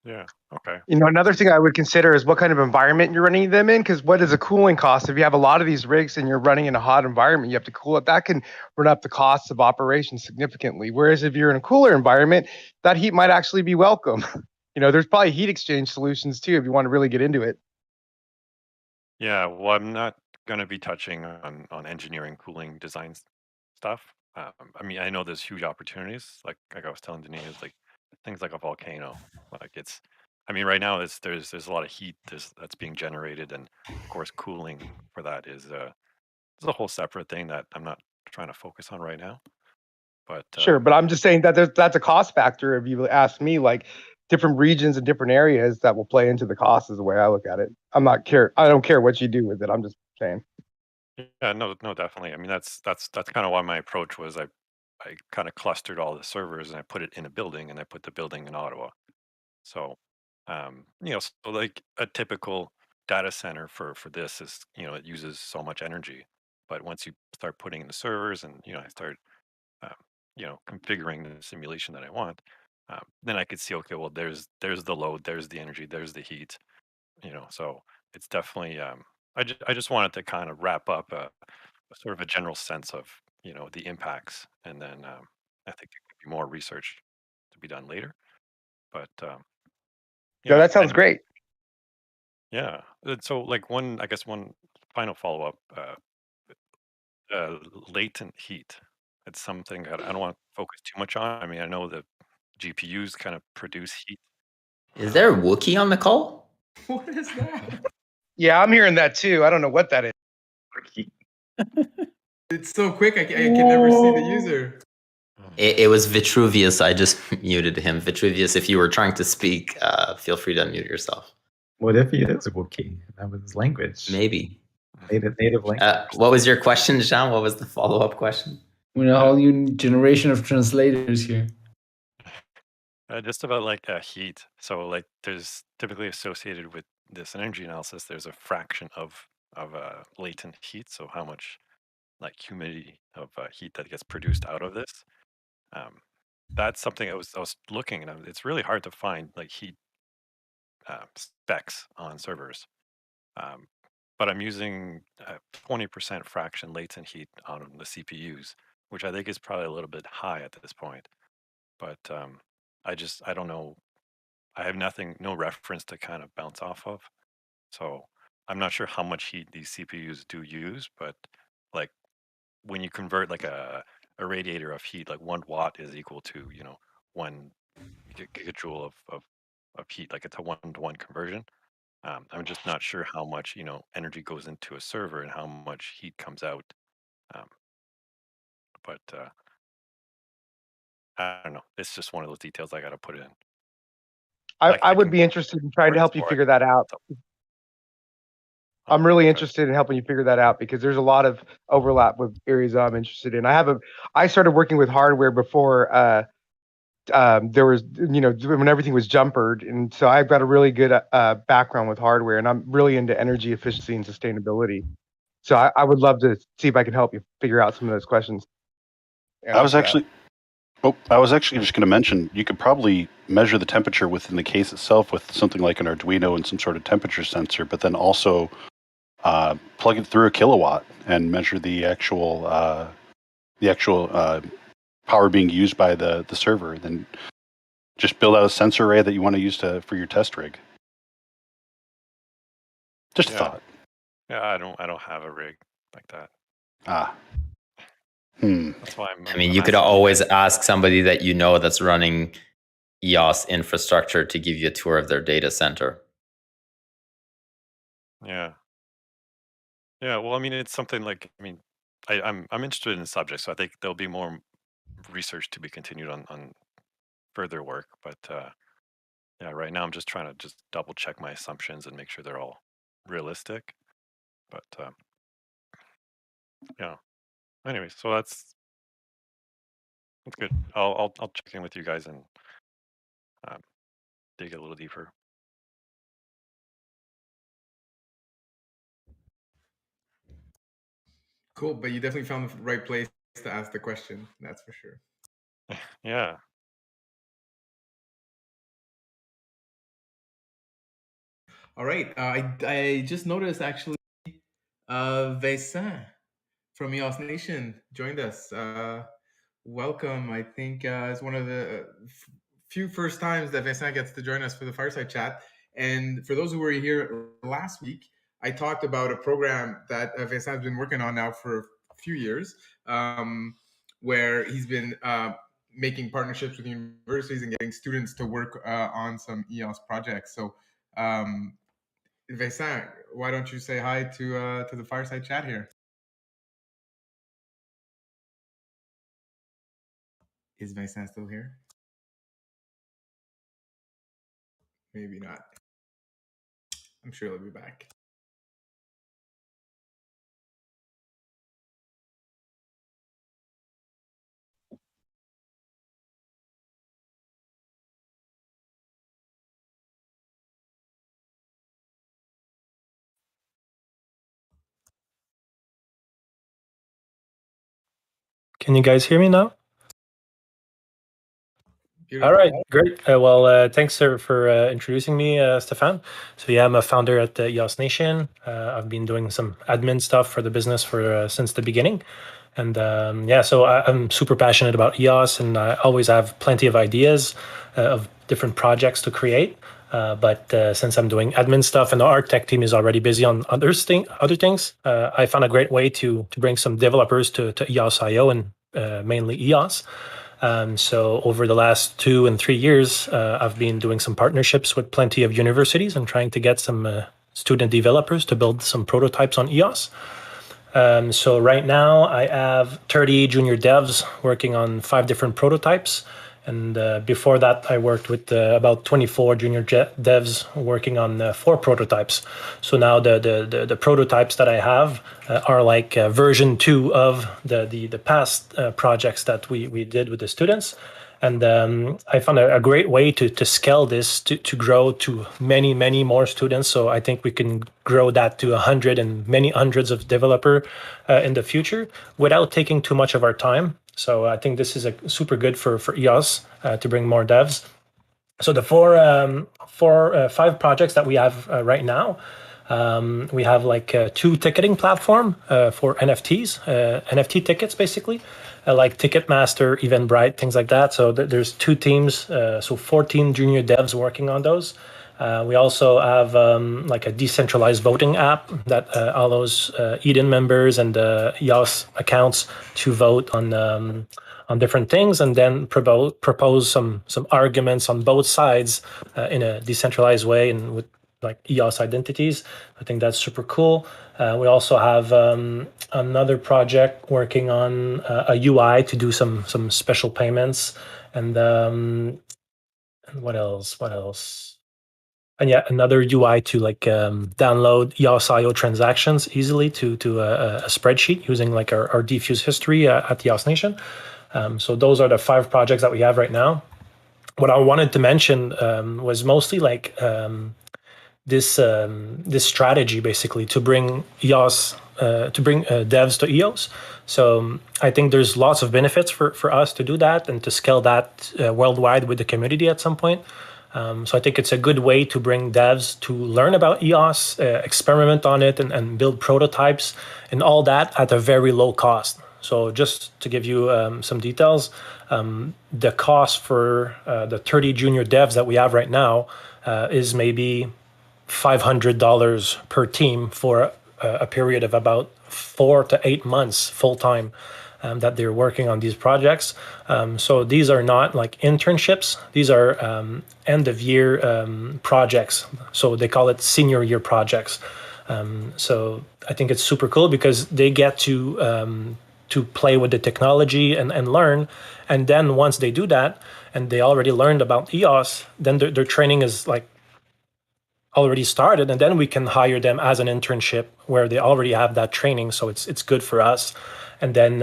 Yeah. Okay. Another thing I would consider is what kind of environment you're running them in, because what is a cooling cost? If you have a lot of these rigs and you're running in a hot environment, you have to cool it. That can run up the costs of operation significantly. Whereas if you're in a cooler environment, that heat might actually be welcome. There's probably heat exchange solutions too if you want to really get into it. Yeah. Well, I'm not going to be touching on engineering cooling design stuff. I mean, I know there's huge opportunities. Like I was telling Denise, like things like a volcano. Like I mean, right now there's a lot of heat that's being generated, and of course, cooling for that is a whole separate thing that I'm not trying to focus on right now. But Sure, but I'm just saying that that's a cost factor. If you ask me, like different regions and different areas that will play into the cost is the way I look at it. I don't care what you do with it. I'm just saying. yeah, no, definitely. I mean, that's kind of why my approach was I kind of clustered all the servers and I put it in a building, and I put the building in Ottawa. So, so like a typical data center for this is, it uses so much energy. But once you start putting in the servers and, I start, um, configuring the simulation that I want, then I could see, okay, well, there's the load, there's the energy, there's the heat, so it's definitely, I just wanted to kind of wrap up a sort of a general sense of, the impacts. And then I think there could be more research to be done later. But, Yeah, that sounds and great. yeah. So like one final follow-up, latent heat. It's something that I don't want to focus too much on. I mean, I know the GPUs kind of produce heat. Is there a Wookiee on the call? What is that? Yeah, I'm hearing that too. I don't know what that is. It's so quick, I can never see the user. It was Vitruvius. I just muted him. Vitruvius, if you were trying to speak, feel free to unmute yourself. What if he is a Wookiee? That was his language. Maybe. Native language. What was your question, Jean? What was the follow-up question? We're a whole new generation of translators here. Just about like heat. So like there's typically associated with this energy analysis, there's a fraction of latent heat. So how much like humidity of heat that gets produced out of this. That's something I was looking, and it's really hard to find like heat specs on servers. But I'm using 20% fraction latent heat on the CPUs, which I think is probably a little bit high at this point. But I don't know. I have no reference to kind of bounce off of. So I'm not sure how much heat these CPUs do use, but like when you convert like a radiator of heat, like 1 watt is equal to, 1 gigajoule of heat, like it's a 1-to-1 conversion. I'm just not sure how much, energy goes into a server and how much heat comes out. But I don't know. It's just one of those details I got to put in. I would be interested in trying to help you figure that out. I'm really interested in helping you figure that out because there's a lot of overlap with areas I'm interested in. I started working with hardware before there was, when everything was jumpered. And so I've got a really good background with hardware, and I'm really into energy efficiency and sustainability. So I would love to see if I can help you figure out some of those questions. I was actually just going to mention, you could probably measure the temperature within the case itself with something like an Arduino and some sort of temperature sensor, but then also plug it through a kilowatt and measure the actual power being used by the server. Then just build out a sensor array that you want to use for your test rig. Just a thought. Yeah, I don't have a rig like that. That's why you could always ask somebody that that's running EOS infrastructure to give you a tour of their data center. Yeah. Yeah. Well, it's something like, I'm interested in the subject, so I think there'll be more research to be continued on further work. But yeah, right now I'm just trying to just double check my assumptions and make sure they're all realistic. But yeah. Anyway, so that's good. I'll check in with you guys and dig a little deeper. Cool, but you definitely found the right place to ask the question. That's for sure. Yeah. All right. I just noticed actually, Vincent from EOS Nation joined us. Welcome. I think it's one of the few first times that Vincent gets to join us for the Fireside Chat. And for those who were here last week, I talked about a program that Vincent has been working on now for a few years, where he's been making partnerships with universities and getting students to work on some EOS projects. So, Vincent, why don't you say hi to the Fireside Chat here? Is Vincent still here? Maybe not. I'm sure he'll be back. Can you guys hear me now? Beautiful. All right, great. Thanks for introducing me, Stefan. So yeah, I'm a founder at the EOS Nation. I've been doing some admin stuff for the business for since the beginning. And so I'm super passionate about EOS, and I always have plenty of ideas of different projects to create. But since I'm doing admin stuff and the art tech team is already busy on other things, I found a great way to bring some developers to EOSIO and mainly EOS. So over the last 2 and 3 years, I've been doing some partnerships with plenty of universities and trying to get some student developers to build some prototypes on EOS. So right now I have 30 junior devs working on 5 different prototypes. And before that, I worked with about 24 junior devs working on 4 prototypes. So now the prototypes that I have are like version 2 of the past projects that we did with the students. And I found a great way to scale this to grow to many, many more students. So I think we can grow that to 100 and many hundreds of developer in the future without taking too much of our time. So I think this is super good for EOS to bring more devs. So the 5 projects that we have right now, we have like 2 ticketing platform for NFTs, NFT tickets basically, like Ticketmaster, Eventbrite, things like that. So there's 2 teams, so 14 junior devs working on those. We also have like a decentralized voting app that allows Eden members and EOS accounts to vote on different things, and then propose some arguments on both sides in a decentralized way and with like EOS identities. I think that's super cool. We also have another project working on a UI to do some special payments, and what else? And yeah, another UI to like download EOSIO transactions easily to a spreadsheet using like our diffuse history at EOS Nation. So those are the 5 projects that we have right now. What I wanted to mention was mostly like this strategy basically to bring EOS to bring devs to EOS. So I think there's lots of benefits for us to do that and to scale that worldwide with the community at some point. So I think it's a good way to bring devs to learn about EOS, experiment on it, and build prototypes and all that at a very low cost. So just to give you some details, the cost for the 30 junior devs that we have right now is maybe $500 per team for a period of about 4 to 8 months full time that they're working on these projects. So these are not like internships. These are end of year projects. So they call it senior year projects. So I think it's super cool because they get to to play with the technology and learn. And then once they do that, and they already learned about EOS, then their training is like already started, and then we can hire them as an internship where they already have that training. So it's good for us. And then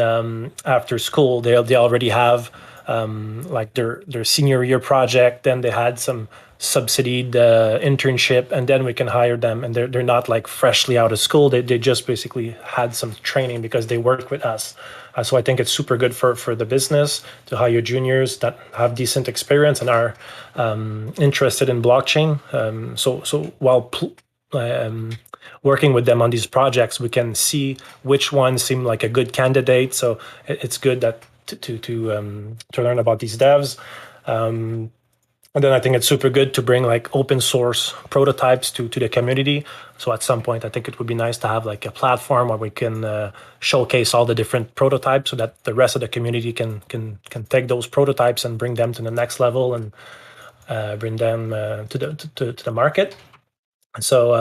after school, they already have like their senior year project. Then they had some subsidied internship, and then we can hire them. And they're not like freshly out of school. They just basically had some training because they worked with us. So I think it's super good for the business to hire juniors that have decent experience and are interested in blockchain. So while working with them on these projects, we can see which ones seem like a good candidate. So it's good that to learn about these devs. And then I think it's super good to bring like open source prototypes to the community. So at some point, I think it would be nice to have like a platform where we can showcase all the different prototypes so that the rest of the community can take those prototypes and bring them to the next level and bring them to the market. So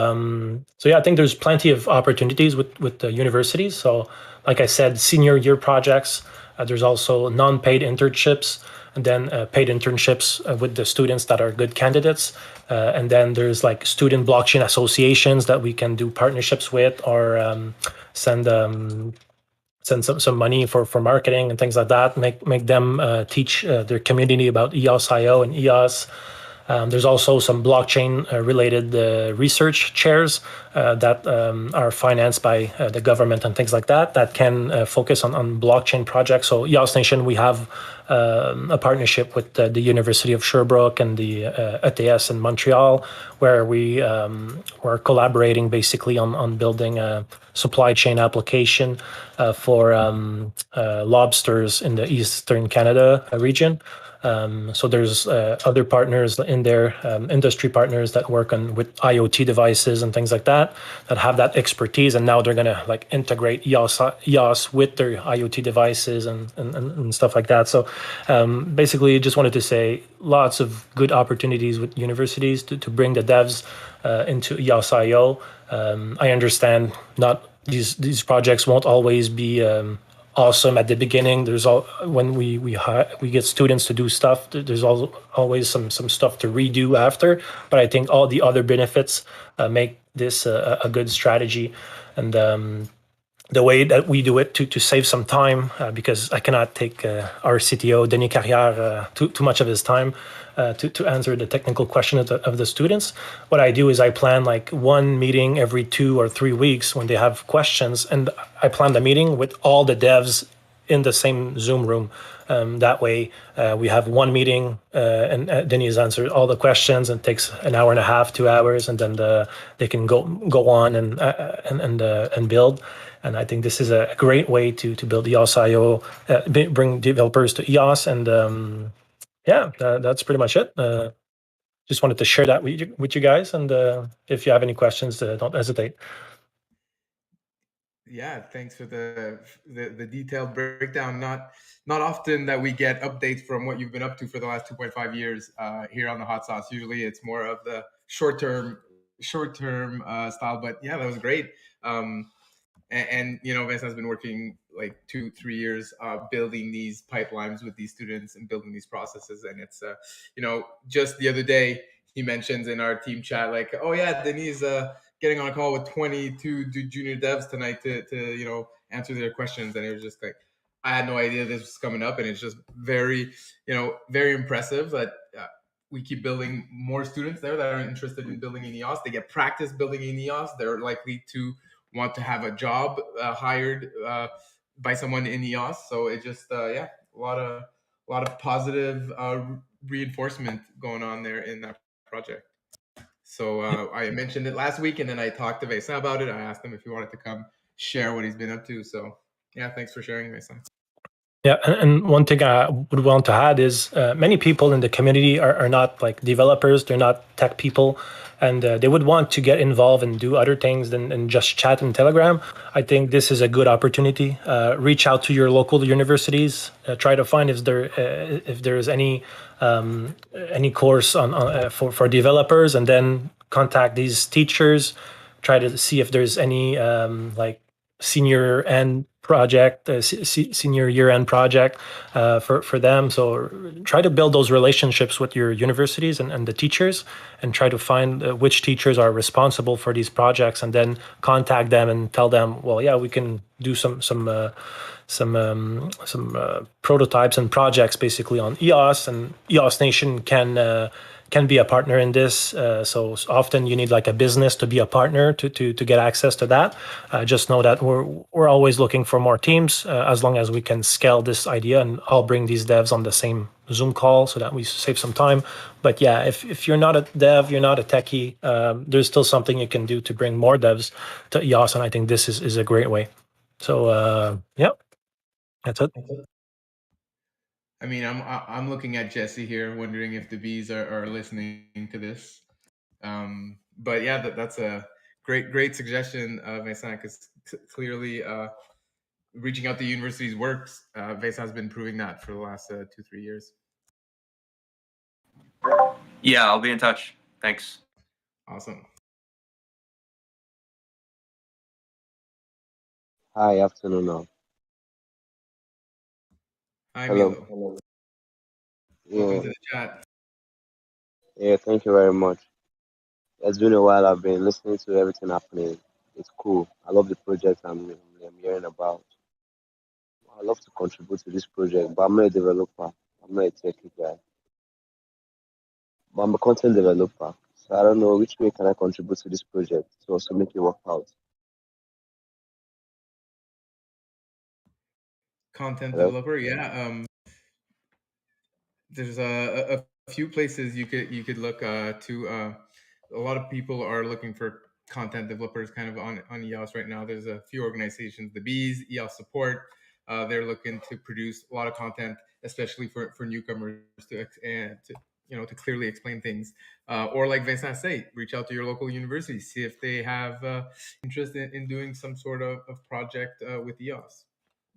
yeah, I think there's plenty of opportunities with the universities. So like I said, senior year projects. There's also non-paid internships, and then paid internships with the students that are good candidates. And then there's like student blockchain associations that we can do partnerships with, or send some money for marketing and things like that. Make them teach their community about EOSIO and EOS. There's also some blockchain related research chairs that are financed by the government and things like that can focus on blockchain projects. So EOS Nation, we have a partnership with the University of Sherbrooke and the ETS in Montreal, where we're collaborating basically on building a supply chain application for lobsters in the Eastern Canada region. So there's other partners in there, industry partners that work with IoT devices and things like that have that expertise, and now they're gonna like integrate EOS with their IoT devices and stuff like that. So basically, just wanted to say lots of good opportunities with universities to bring the devs into EOSIO. I understand not these projects won't always be awesome at the beginning. There's when we get students to do stuff, there's always some stuff to redo after, but I think all the other benefits make this a good strategy. And the way that we do it to save some time, because I cannot take our CTO Denis Carrière too much of his time to answer the technical question of the students. What I do is I plan like one meeting every 2 or 3 weeks when they have questions, and I plan the meeting with all the devs in the same Zoom room. That way we have one meeting and Denis answers all the questions, and takes an hour and a half, 2 hours, and then they can go on and build. And I think this is a great way to build EOSIO, bring developers to EOS, and yeah, that's pretty much it. Just wanted to share that with you guys, and if you have any questions, don't hesitate. Yeah, thanks for the detailed breakdown. Not often that we get updates from what you've been up to for the last 2.5 years here on the Hot Sauce. Usually it's more of the short-term style, but yeah, that was great. And you know, Vincent's been working like 2-3 years building these pipelines with these students and building these processes. And it's you know, just the other day he mentions in our team chat like, oh yeah, Denis getting on a call with 22 junior devs tonight to you know, answer their questions. And it was just like, I had no idea this was coming up, and it's just very, you know, very impressive that we keep building more students there that are interested in building in EOS. They get practice building in EOS. They're likely to want to have a job hired by someone in EOS. So it just yeah, a lot of positive reinforcement going on there in that project. So I mentioned it last week, and then I talked to Vincent about it. I asked him if he wanted to come share what he's been up to. So yeah, thanks for sharing, Vincent. Yeah, and one thing I would want to add is many people in the community are not like developers, they're not tech people, and they would want to get involved and do other things than just chat in Telegram. I think this is a good opportunity. Reach out to your local universities, try to find if there is any course on for developers, and then contact these teachers. Try to see if there's any like senior end project, senior year-end project for them. So try to build those relationships with your universities and the teachers, and try to find which teachers are responsible for these projects, and then contact them and tell them, well, yeah, we can do some prototypes and projects basically on EOS, and EOS Nation can be a partner in this. So often you need like a business to be a partner to get access to that. Just know that we're always looking for more teams as long as we can scale this idea, and I'll bring these devs on the same Zoom call so that we save some time. But yeah, if you're not a dev, you're not a techie, there's still something you can do to bring more devs to EOS, and I think this is a great way. So yeah, that's it. I mean, I'm looking at Jesse here, wondering if the bees are listening to this. But yeah, that's a great suggestion, Vincent, because clearly reaching out to universities works. Vincent has been proving that for the last 2-3 years. Yeah, I'll be in touch. Thanks. Awesome. Hi, afternoon now. Hi, Hello. Milo. Yeah. Welcome to the chat. Yeah, thank you very much. It's been a while. I've been listening to everything happening. It's cool. I love the project I'm hearing about. I love to contribute to this project, but I'm not a developer. I'm not a techie guy. But I'm a content developer. So I don't know which way can I contribute to this project to also make it work out. Content Hello? developer, yeah. There's a few places you could look to. A lot of people are looking for content developers kind of on EOS right now. There's a few organizations, the Bees, EOS Support. They're looking to produce a lot of content, especially for newcomers to clearly explain things. Or like Vincent say, reach out to your local university, see if they have interest in doing some sort of project with EOS.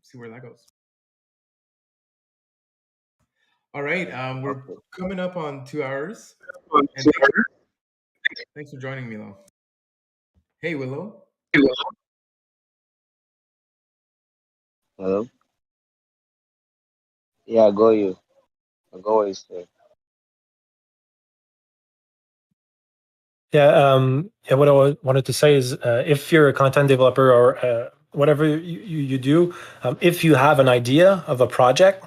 See where that goes. All right, we're coming up on 2 hours. And thanks for joining, Milo. Hey, Willow. Hello? Yeah, I got you. I got what you said. Yeah, what I wanted to say is if you're a content developer or whatever you do, if you have an idea of a project,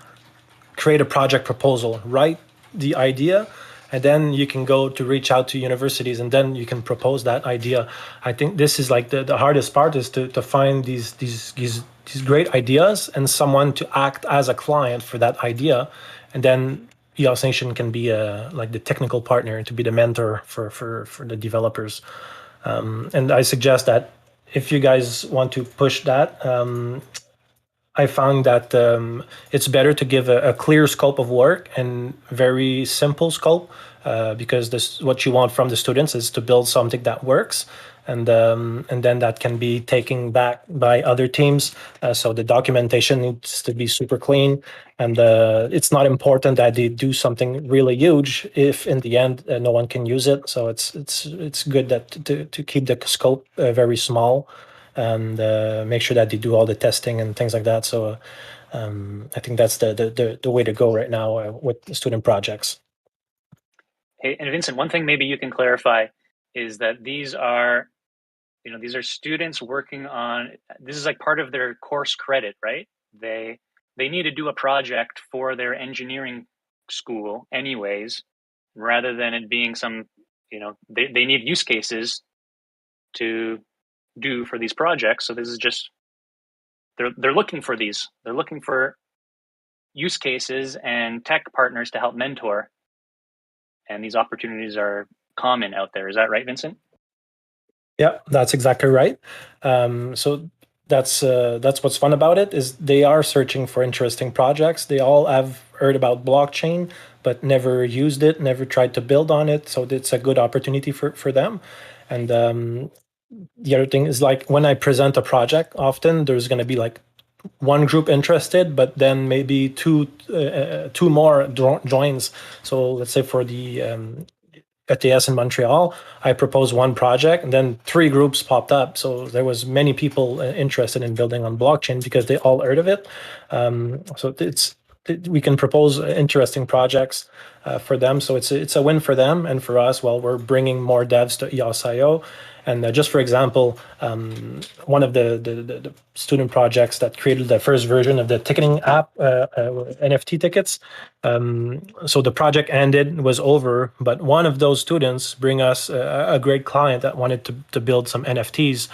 create a project proposal, write the idea, and then you can go to reach out to universities, and then you can propose that idea. I think this is like the hardest part, is to find these great ideas and someone to act as a client for that idea, and then EOS Nation can be like the technical partner, to be the mentor for the developers. And I suggest that if you guys want to push that, I found that it's better to give a clear scope of work and very simple scope, because what you want from the students is to build something that works, and then that can be taken back by other teams. So the documentation needs to be super clean, and it's not important that they do something really huge if in the end no one can use it. So it's good that to keep the scope very small, and make sure that they do all the testing and things like that. So I think that's the way to go right now with student projects. Hey, and Vincent, one thing maybe you can clarify is that these are students working on, this is like part of their course credit, right? They need to do a project for their engineering school anyways, rather than it being some, they need use cases to do for these projects. So this is just, they're looking for these. They're looking for use cases and tech partners to help mentor. And these opportunities are common out there. Is that right, Vincent? Yeah, that's exactly right. So that's what's fun about it, is they are searching for interesting projects. They all have heard about blockchain, but never used it, never tried to build on it. So it's a good opportunity for them. And the other thing is, like, when I present a project, often there's going to be like one group interested, but then maybe two more joins. So let's say for the ETS in Montreal, I proposed one project, and then 3 groups popped up. So there was many people interested in building on blockchain because they all heard of it. So we can propose interesting projects for them. So it's a win for them and for us. Well, we're bringing more devs to EOSIO. And just for example, one of the student projects that created the first version of the ticketing app, NFT tickets. So the project ended, was over, but one of those students bring us a great client that wanted to build some NFTs.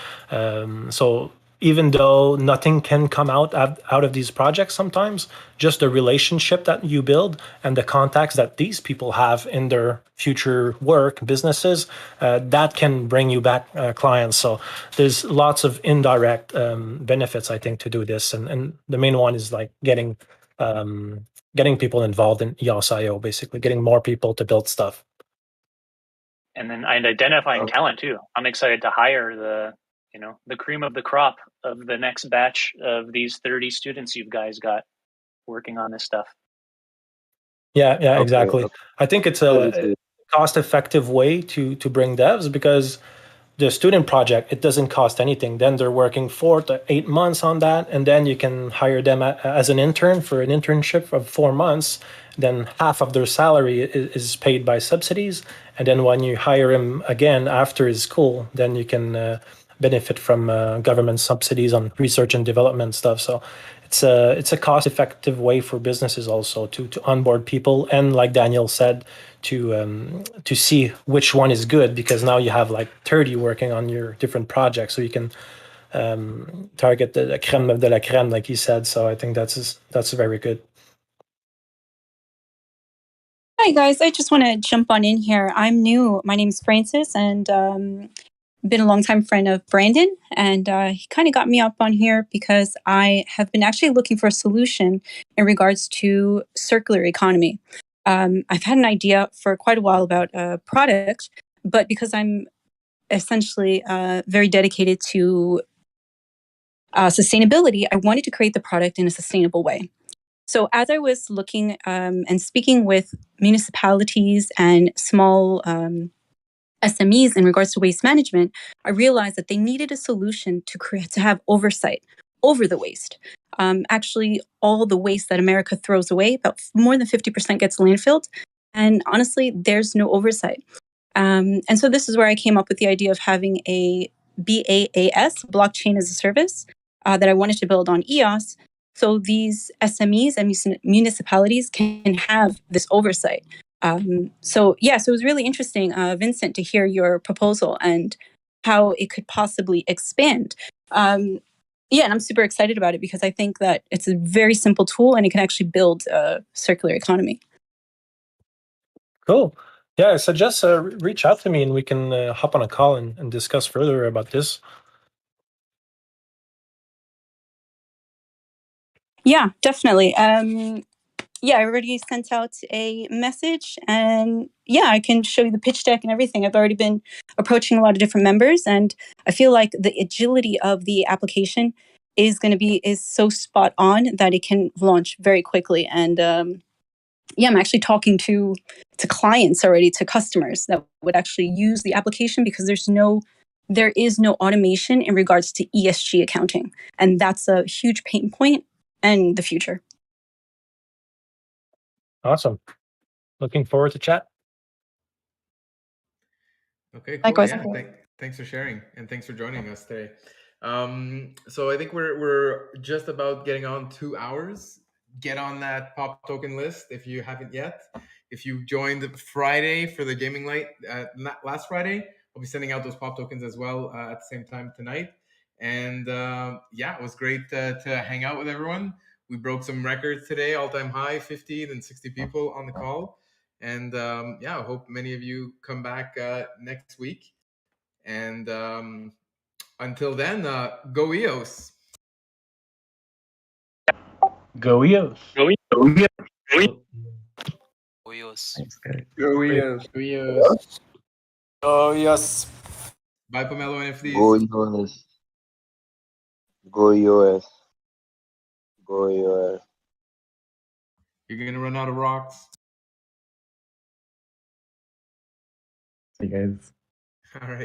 So even though nothing can come out of these projects sometimes, just the relationship that you build and the contacts that these people have in their future work, businesses, that can bring you back clients. So there's lots of indirect benefits, I think, to do this. And the main one is like getting people involved in EOSIO, basically getting more people to build stuff. And then identifying talent too. I'm excited to hire the cream of the crop of the next batch of these 30 students you guys got working on this stuff. Yeah, exactly. Okay. I think it's a cost-effective way to bring devs, because the student project, it doesn't cost anything. Then they're working 4 to 8 months on that, and then you can hire them as an intern for an internship of 4 months. Then half of their salary is paid by subsidies, and then when you hire him again after his school, then you can benefit from government subsidies on research and development stuff. So it's a cost-effective way for businesses also to onboard people, and like Daniel said, to see which one is good, because now you have like 30 working on your different projects, so you can target the crème de la crème, like he said. So I think that's very good. Hi guys, I just want to jump on in here. I'm new. My name's Francis, and been a longtime friend of Brandon, and he kind of got me up on here because I have been actually looking for a solution in regards to circular economy. I've had an idea for quite a while about a product, but because I'm essentially very dedicated to sustainability, I wanted to create the product in a sustainable way. So as I was looking and speaking with municipalities and small SMEs in regards to waste management, I realized that they needed a solution to have oversight over the waste. Actually, all the waste that America throws away, about more than 50% gets landfilled. And honestly, there's no oversight. And so this is where I came up with the idea of having a BaaS, blockchain as a service, that I wanted to build on EOS. So these SMEs and municipalities can have this oversight. So it was really interesting, Vincent, to hear your proposal and how it could possibly expand. And I'm super excited about it because I think that it's a very simple tool and it can actually build a circular economy. Cool. Yeah, I suggest reach out to me and we can hop on a call and discuss further about this. Yeah, definitely. I already sent out a message, and I can show you the pitch deck and everything. I've already been approaching a lot of different members, and I feel like the agility of the application is so spot on that it can launch very quickly. And I'm actually talking to clients already, to customers that would actually use the application, because there is no automation in regards to ESG accounting, and that's a huge pain point in the future. Awesome. Looking forward to chat. Okay, cool. Likewise. Yeah, thanks for sharing, and thanks for joining us today. So I think we're just about getting on 2 hours. Get on that pop token list if you haven't yet. If you joined Friday for the gaming light last Friday, I'll be sending out those pop tokens as well at the same time tonight. And it was great to hang out with everyone. We broke some records today, all-time high, 50 and 60 people on the call. And I hope many of you come back next week. And until then, go EOS. Go EOS. Go EOS. Go EOS. Go EOS. Go EOS. Go EOS. Go EOS. Bye, Pomelo NFTs. Go EOS. Go EOS. Go EOS. You're going to run out of rocks. Hey guys. All right.